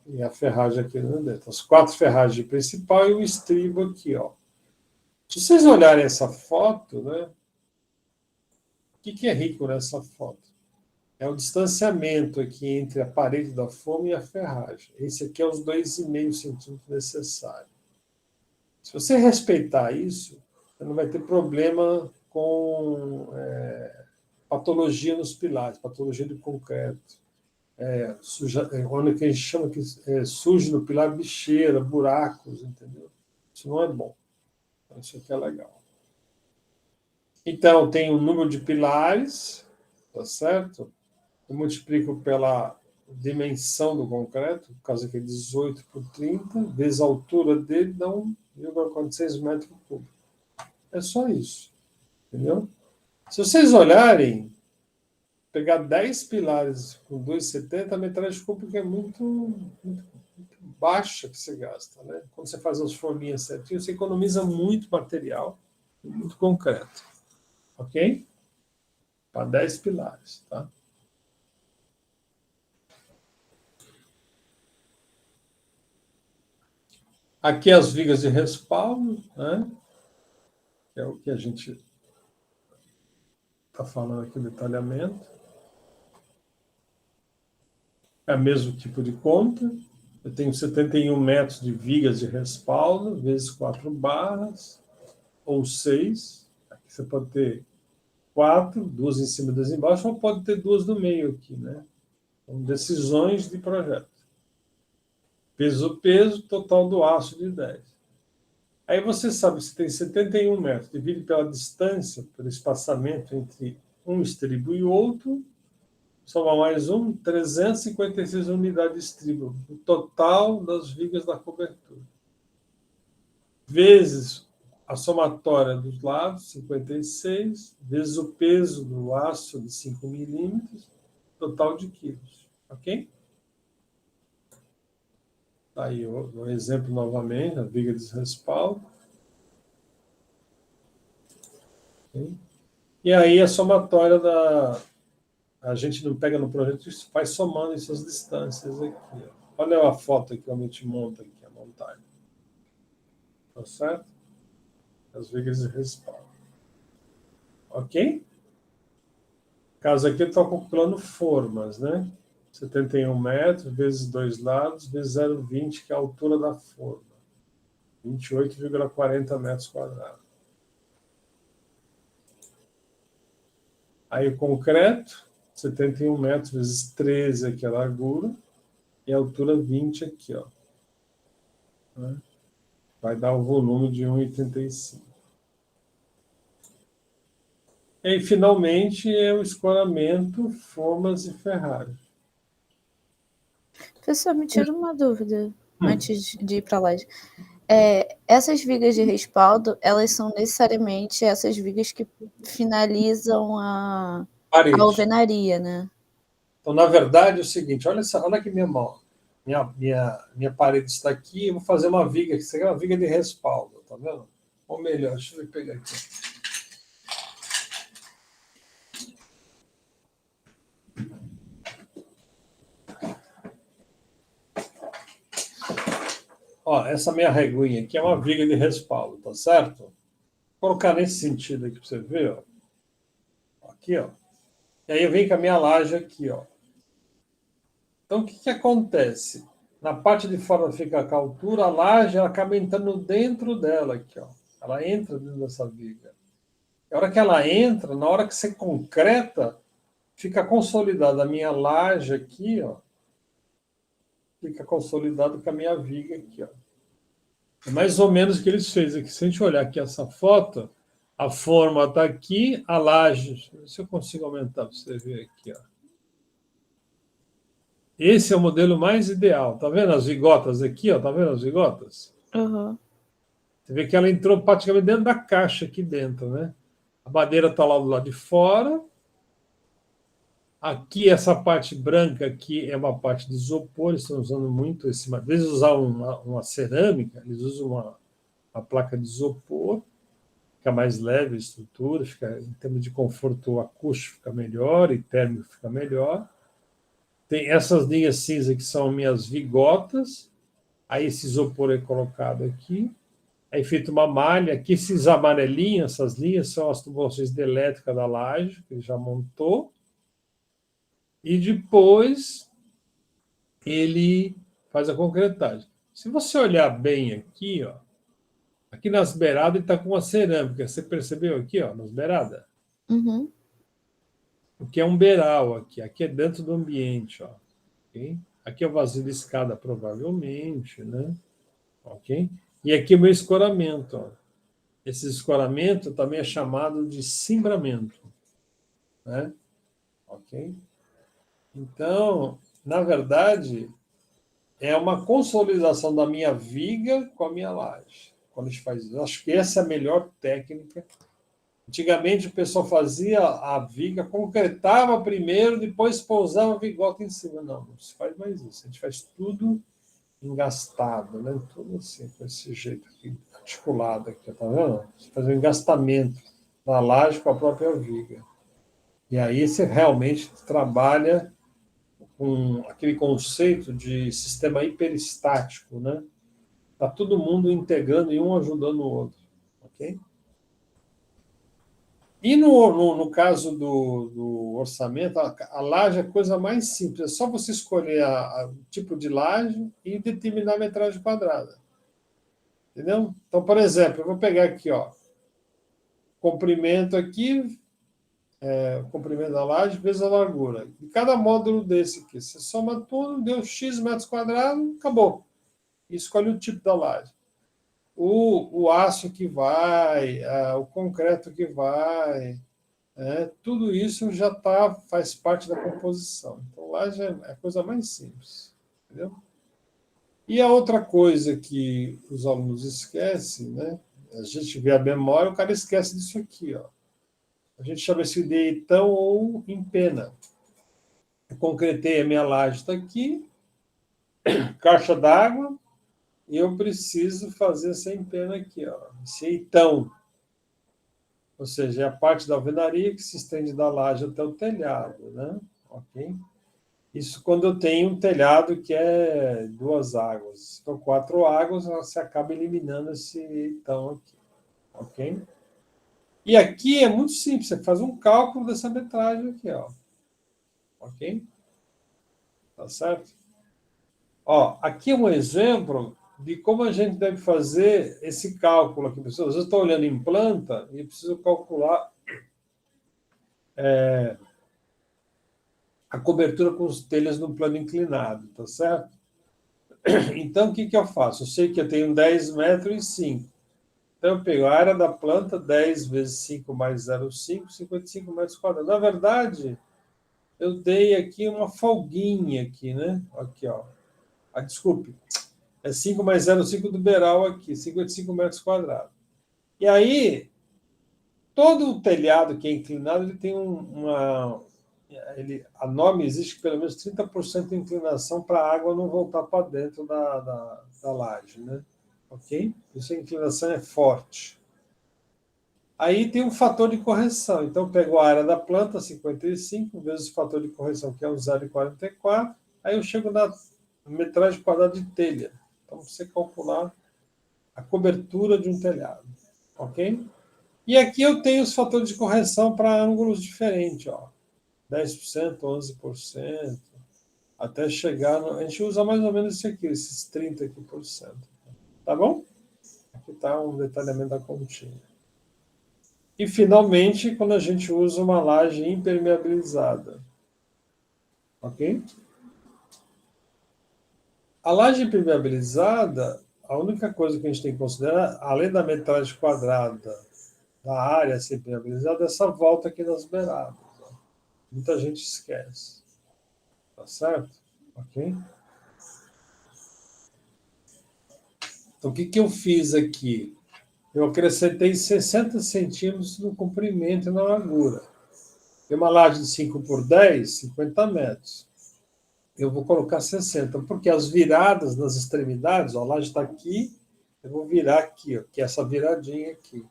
E a ferragem aqui dentro. As 4 ferragens principal e o estribo aqui, ó. Se vocês olharem essa foto, né? O que é rico nessa foto? É o distanciamento aqui entre a parede da forma e a ferragem. Esse aqui é os 2,5 centímetros necessários. Se você respeitar isso, você não vai ter problema com patologia nos pilares, patologia de concreto. Onde que a gente chama que surge no pilar bicheira, buracos, entendeu? Isso não é bom. Isso aqui é legal. Então, tem o número de pilares, tá certo? Eu multiplico pela dimensão do concreto, no caso aqui é 18 por 30, vezes a altura dele, dá 1,46 metros cúbicos. É só isso. Entendeu? Se vocês olharem, pegar 10 pilares com 2,70, a metragem cúbica é muito baixa que você gasta. Né? Quando você faz as forminhas certinho, você economiza muito material e muito concreto. Ok? Para 10 pilares. Tá? Aqui as vigas de respaldo, né? Que é o que a gente está falando aqui, o detalhamento. É o mesmo tipo de conta. Eu tenho 71 metros de vigas de respaldo, vezes 4 barras, ou 6. Aqui você pode ter 4, 2 em cima e 2 embaixo, ou pode ter 2 no meio aqui, né? São decisões de projeto. Peso, total do aço de 10. Aí você sabe que você tem 71 metros, divide pela distância, pelo espaçamento entre um estribo e outro, soma mais 356 unidades de estribo, o total das vigas da cobertura. Vezes a somatória dos lados, 56, vezes o peso do aço de 5 milímetros, total de quilos. Ok? Aí o exemplo novamente, a viga de respaldo. Okay? E aí a somatória da... A gente não pega no projeto, vai somando essas distâncias aqui. Ó. Olha a foto que a gente monta aqui, a montagem. Tá certo? As vigas de respaldo. Ok? No caso aqui, eu estou calculando formas, né? 71 metros, vezes 2 lados, vezes 0,20, que é a altura da forma. 28,40 metros quadrados. Aí o concreto, 71 metros vezes 13 aqui a largura, e a altura 20 aqui, ó. Né? Vai dar o volume de 1,85. E aí, finalmente, é o escoramento, formas e ferragem.
Professor, me tira uma dúvida antes de ir para lá. Essas vigas de respaldo, elas são necessariamente essas vigas que finalizam a alvenaria, né?
Então, na verdade, é o seguinte, olha aqui minha mão. Minha parede está aqui, eu vou fazer uma viga, que seria uma viga de respaldo, tá vendo? Ou melhor, deixa eu pegar aqui. Ó, essa minha reguinha aqui é uma viga de respaldo, tá certo? Vou colocar nesse sentido aqui para você ver, ó. Aqui, ó. E aí eu venho com a minha laje aqui, ó. Então, o que acontece? Na parte de fora fica a altura, a laje ela acaba entrando dentro dela aqui, ó. Ela entra dentro dessa viga. A hora que ela entra, na hora que você concreta, fica consolidada a minha laje aqui, ó. Fica consolidado com a minha viga aqui, ó. É mais ou menos o que eles fez aqui. Se a gente olhar aqui essa foto, a forma está aqui, a laje. Deixa eu ver se eu consigo aumentar para você ver aqui, ó. Esse é o modelo mais ideal. Tá vendo as vigotas aqui, ó? Tá vendo as vigotas?
Uhum.
Você vê que ela entrou praticamente dentro da caixa aqui dentro, né? A madeira está lá do lado de fora. Aqui, essa parte branca aqui é uma parte de isopor. Eles estão usando muito esse... Às vezes usar uma cerâmica, eles usam uma placa de isopor. Fica mais leve a estrutura, fica, em termos de conforto acústico fica melhor e térmico fica melhor. Tem essas linhas cinza que são minhas vigotas. Aí esse isopor é colocado aqui. Aí feito uma malha. Aqui esses amarelinhos, essas linhas, são as tubulações de elétrica da laje, que ele já montou. E depois ele faz a concretagem. Se você olhar bem aqui, ó, aqui nas beiradas ele está com uma cerâmica. Você percebeu aqui, ó, nas beiradas?
Uhum.
O que é um beiral aqui. Aqui é dentro do ambiente, ó. Okay? Aqui é o vazio de escada, provavelmente, né? Ok? E aqui é o meu escoramento, ó. Esse escoramento também é chamado de cimbramento, né? Ok? Então, na verdade, é uma consolidação da minha viga com a minha laje. Quando a gente faz isso, acho que essa é a melhor técnica. Antigamente, o pessoal fazia a viga, concretava primeiro, depois pousava a vigota em cima. Não se faz mais isso. A gente faz tudo engastado, né? Tudo assim, com esse jeito aqui, articulado aqui, tá vendo? Você faz um engastamento na laje com a própria viga. E aí você realmente trabalha com aquele conceito de sistema hiperestático, né? Está todo mundo integrando e um ajudando o outro, ok? E no caso do orçamento, a laje é a coisa mais simples. É só você escolher o tipo de laje e determinar a metragem quadrada. Entendeu? Então, por exemplo, eu vou pegar aqui, ó, comprimento aqui, o comprimento da laje vezes a largura. E cada módulo desse aqui, você soma tudo, deu X metros quadrados, acabou. E escolhe o tipo da laje. O aço que vai, o concreto que vai, tudo isso já faz parte da composição. Então, laje é a coisa mais simples. Entendeu? E a outra coisa que os alunos esquecem, né? A gente vê a memória, o cara esquece disso aqui, ó. A gente chama isso de eitão ou empena. Eu concretei a minha laje, está aqui, caixa d'água, e eu preciso fazer essa empena aqui, ó, esse eitão. Ou seja, é a parte da alvenaria que se estende da laje até o telhado, né? Ok? Isso quando eu tenho um telhado que é 2 águas. Então, 4 águas, você acaba eliminando esse eitão aqui. Ok? E aqui é muito simples, você faz um cálculo dessa metragem aqui, ó. Ok? Tá certo? Ó, aqui é um exemplo de como a gente deve fazer esse cálculo aqui. Pessoal, às vezes eu estou olhando em planta e preciso calcular a cobertura com os telhas no plano inclinado, tá certo? Então, o que eu faço? Eu sei que eu tenho 10 metros e 5. Então, eu pego a área da planta, 10 vezes 5 mais 0,5, 55 metros quadrados. Na verdade, eu dei aqui uma folguinha aqui, né? Aqui, ó. Desculpe. É 5 mais 0,5 do beiral aqui, 55 metros quadrados. E aí, todo o telhado que é inclinado, ele tem a norma exige que pelo menos 30% de inclinação para a água não voltar para dentro da laje, né? Ok? Isso a inclinação é forte. Aí tem um fator de correção. Então, eu pego a área da planta, 55, vezes o fator de correção, que é o 0,44. Aí eu chego na metragem quadrada de telha. Então, você calcular a cobertura de um telhado. Ok? E aqui eu tenho os fatores de correção para ângulos diferentes. Ó. 10%, 11%, até chegar... A gente usa mais ou menos esse aqui, esses 30%. Tá bom? Aqui está um detalhamento da continha. E, finalmente, quando a gente usa uma laje impermeabilizada. Ok? A laje impermeabilizada, a única coisa que a gente tem que considerar, além da metragem quadrada da área ser impermeabilizada, é essa volta aqui nas beiradas. Ó. Muita gente esquece. Tá certo? Ok? Então, o que eu fiz aqui? Eu acrescentei 60 centímetros no comprimento e na largura. Tem uma laje de 5 por 10, 50 metros. Eu vou colocar 60, porque as viradas nas extremidades, ó, a laje está aqui, eu vou virar aqui, ó, que é essa viradinha aqui.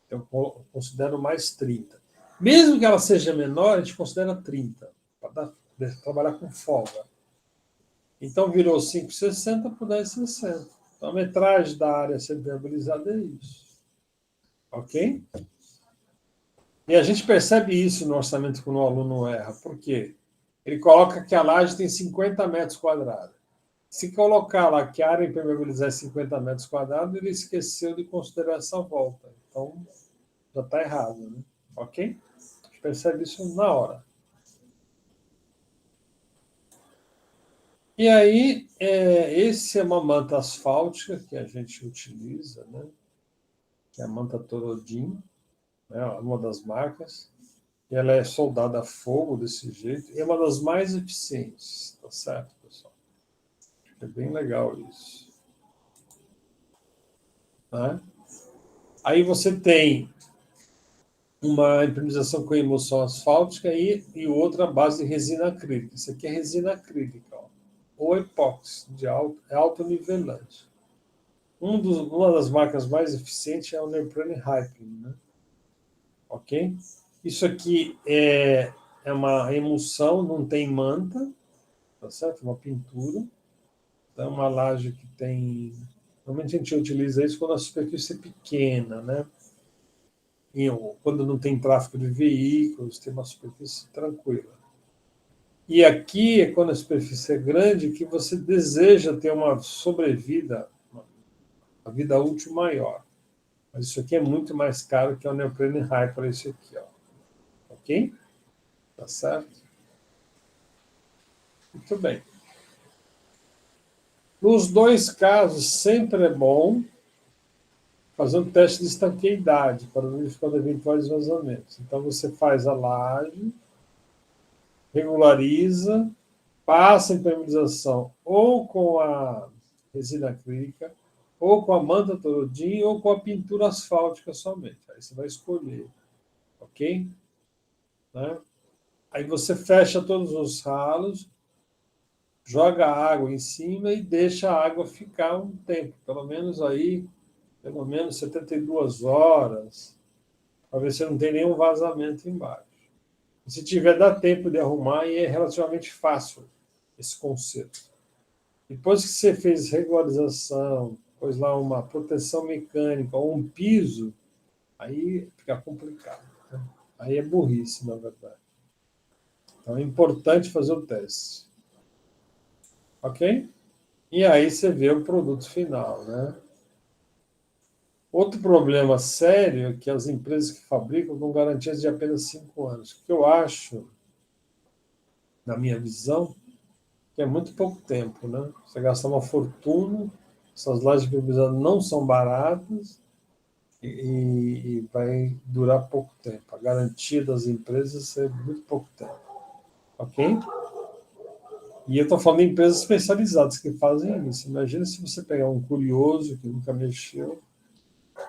Eu considero mais 30. Mesmo que ela seja menor, a gente considera 30, para trabalhar com folga. Então, virou 5,60 por 10,60. Então, a metragem da área impermeabilizada é isso. Ok? E a gente percebe isso no orçamento quando o aluno erra. Por quê? Ele coloca que a laje tem 50 metros quadrados. Se colocar lá que a área impermeabilizada é 50 metros quadrados, ele esqueceu de considerar essa volta. Então, já está errado. Né? Ok? A gente percebe isso na hora. E aí, esse é uma manta asfáltica que a gente utiliza, né? Que é a manta Torodin, né? Uma das marcas. E ela é soldada a fogo desse jeito. E é uma das mais eficientes. Tá certo, pessoal? É bem legal isso. Né? Aí você tem uma impermeabilização com emulsão asfáltica e outra base de resina acrílica. Isso aqui é resina acrílica. Ó. Ou epóxi, de alto nivelante. Uma das marcas mais eficientes é o Neoprene Hyping, né? Ok? Isso aqui é uma emulsão, não tem manta, tá certo? Uma pintura. Então, é uma laje que tem... Normalmente a gente utiliza isso quando a superfície é pequena, né? Quando não tem tráfego de veículos, tem uma superfície tranquila. E aqui é quando a superfície é grande que você deseja ter uma sobrevida, uma vida útil maior. Mas isso aqui é muito mais caro que o Neoprene Hyper, esse aqui, ó. Ok? Tá certo? Muito bem. Nos dois casos, sempre é bom fazer um teste de estanqueidade para verificar eventuais vazamentos. Então, você faz a laje, regulariza, passa a impermeabilização ou com a resina acrílica, ou com a manta Torodin, ou com a pintura asfáltica somente. Aí você vai escolher. Ok? Né? Aí você fecha todos os ralos, joga água em cima e deixa a água ficar um tempo, pelo menos 72 horas, para ver se não tem nenhum vazamento embaixo. E se tiver, dá tempo de arrumar e é relativamente fácil esse conserto. Depois que você fez regularização, pôs lá uma proteção mecânica ou um piso, aí fica complicado. Né? Aí é burrice, na verdade. Então é importante fazer o teste. Ok? E aí você vê o produto final, né? Outro problema sério é que as empresas que fabricam dão garantias de apenas 5 anos. O que eu acho, na minha visão, que é muito pouco tempo, né? Você gasta uma fortuna, essas lajes impermeabilizadas não são baratas e vai durar pouco tempo. A garantia das empresas é muito pouco tempo. Ok? E eu estou falando de empresas especializadas que fazem isso. Imagina se você pegar um curioso que nunca mexeu,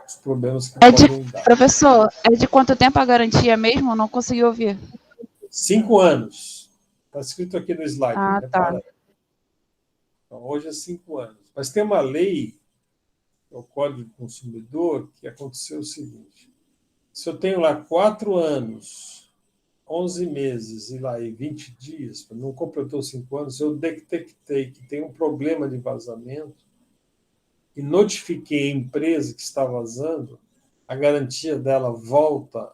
os problemas que podem dar.
Professor, é de quanto tempo a garantia mesmo? Eu não consegui ouvir.
5 anos. Está escrito aqui no slide.
Ah,
repara.
tá.
Então, hoje é 5 anos. Mas tem uma lei, o Código do Consumidor, que aconteceu o seguinte. Se eu tenho lá 4 anos, 11 meses e 20 dias, não completou 5 anos, eu detectei que tem um problema de vazamento e notifiquei a empresa que está vazando, a garantia dela volta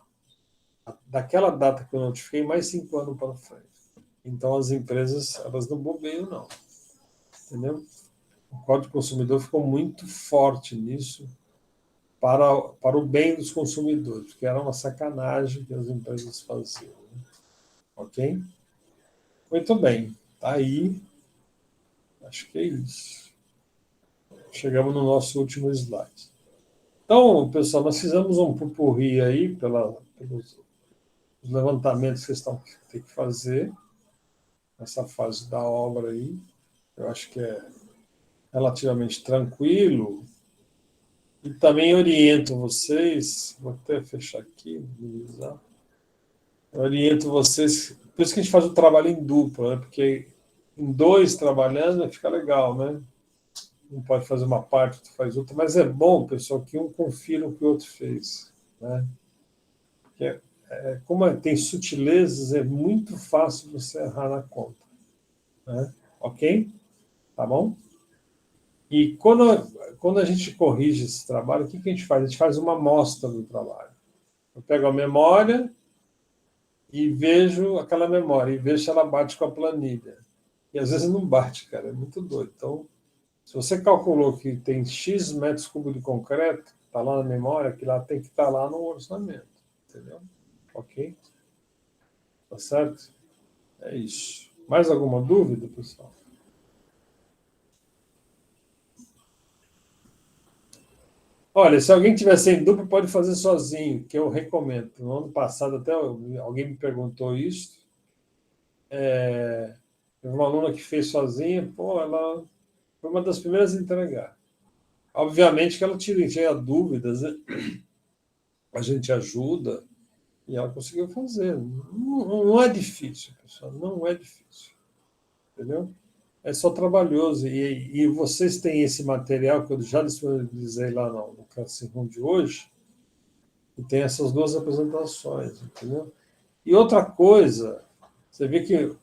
daquela data que eu notifiquei mais 5 anos para frente. Então, as empresas, elas não bobeiam, não. Entendeu? O Código do Consumidor ficou muito forte nisso para o bem dos consumidores, porque era uma sacanagem que as empresas faziam. Né? Ok? Muito bem. Tá aí. Acho que é isso. Chegamos no nosso último slide. Então, pessoal, nós fizemos um pupurri aí pelos levantamentos que vocês têm que fazer nessa fase da obra aí. Eu acho que é relativamente tranquilo. E também oriento vocês, vou até fechar aqui, oriento vocês, por isso que a gente faz o trabalho em dupla, né? Porque em 2 trabalhando fica legal, né? Um pode fazer uma parte, outro faz outra, mas é bom, pessoal, que um confira o que o outro fez, né? Porque, como tem sutilezas, é muito fácil você errar na conta, né? Ok? Tá bom? E quando a gente corrige esse trabalho, o que a gente faz? A gente faz uma amostra do trabalho. Eu pego a memória e vejo aquela memória, e vejo se ela bate com a planilha. E às vezes não bate, cara, é muito doido. Então, se você calculou que tem X metros cúbicos de concreto, está lá na memória, que lá tem que estar lá no orçamento. Entendeu? Ok? Tá certo? É isso. Mais alguma dúvida, pessoal? Olha, se alguém tiver sem dúvida, pode fazer sozinho, que eu recomendo. No ano passado, até alguém me perguntou isso. Teve uma aluna que fez sozinha, ela foi uma das primeiras a entregar. Obviamente que ela tinha dúvidas, né? A gente ajuda, e ela conseguiu fazer. Não é difícil, pessoal, não é difícil. Entendeu? É só trabalhoso. E vocês têm esse material que eu já disponibilizei lá no Classroom de hoje, e tem essas 2 apresentações, entendeu? E outra coisa, você vê que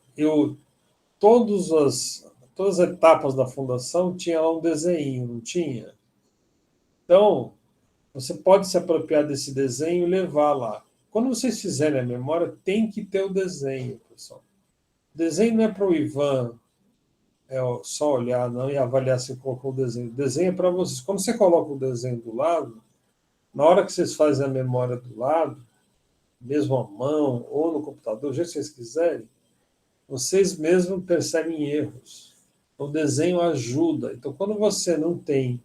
todas as etapas da fundação tinha lá um desenho, não tinha? Então, você pode se apropriar desse desenho e levar lá. Quando vocês fizerem a memória, tem que ter o desenho, pessoal. O desenho não é para o Ivan só olhar não, e avaliar se colocou o desenho. O desenho é para vocês. Quando você coloca o desenho do lado, na hora que vocês fazem a memória do lado, mesmo à mão ou no computador, do jeito que vocês quiserem, vocês mesmos percebem erros. O desenho ajuda. Então, quando você não tem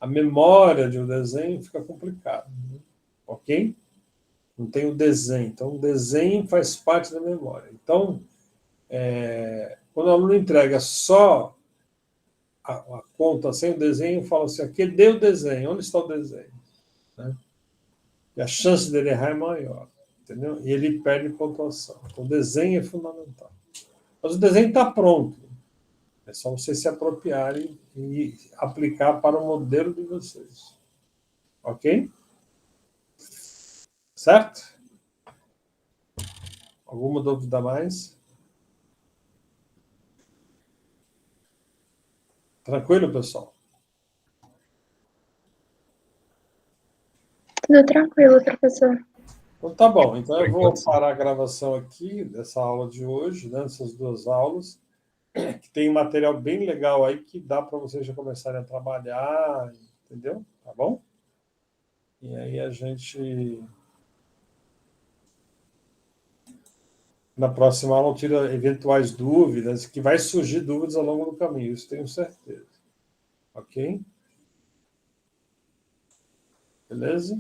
a memória de um desenho, fica complicado. Né? Ok? Não tem o desenho. Então, o desenho faz parte da memória. Então, quando o aluno entrega só a conta sem o desenho, fala assim, aqui deu o desenho, onde está o desenho? Né? E a chance dele errar é maior. Entendeu? E ele perde pontuação. Então, o desenho é fundamental. Mas o desenho está pronto. É só vocês se apropriarem e aplicar para o modelo de vocês. Ok? Certo? Alguma dúvida a mais? Tranquilo, pessoal?
Tudo tranquilo, professor.
Então tá bom. Então eu vou parar a gravação aqui dessa aula de hoje, né, dessas 2 aulas, que tem um material bem legal aí que dá para vocês já começarem a trabalhar, entendeu? Tá bom? E aí a gente... Na próxima aula eu tiro eventuais dúvidas, que vai surgir dúvidas ao longo do caminho, isso tenho certeza. Ok? Beleza?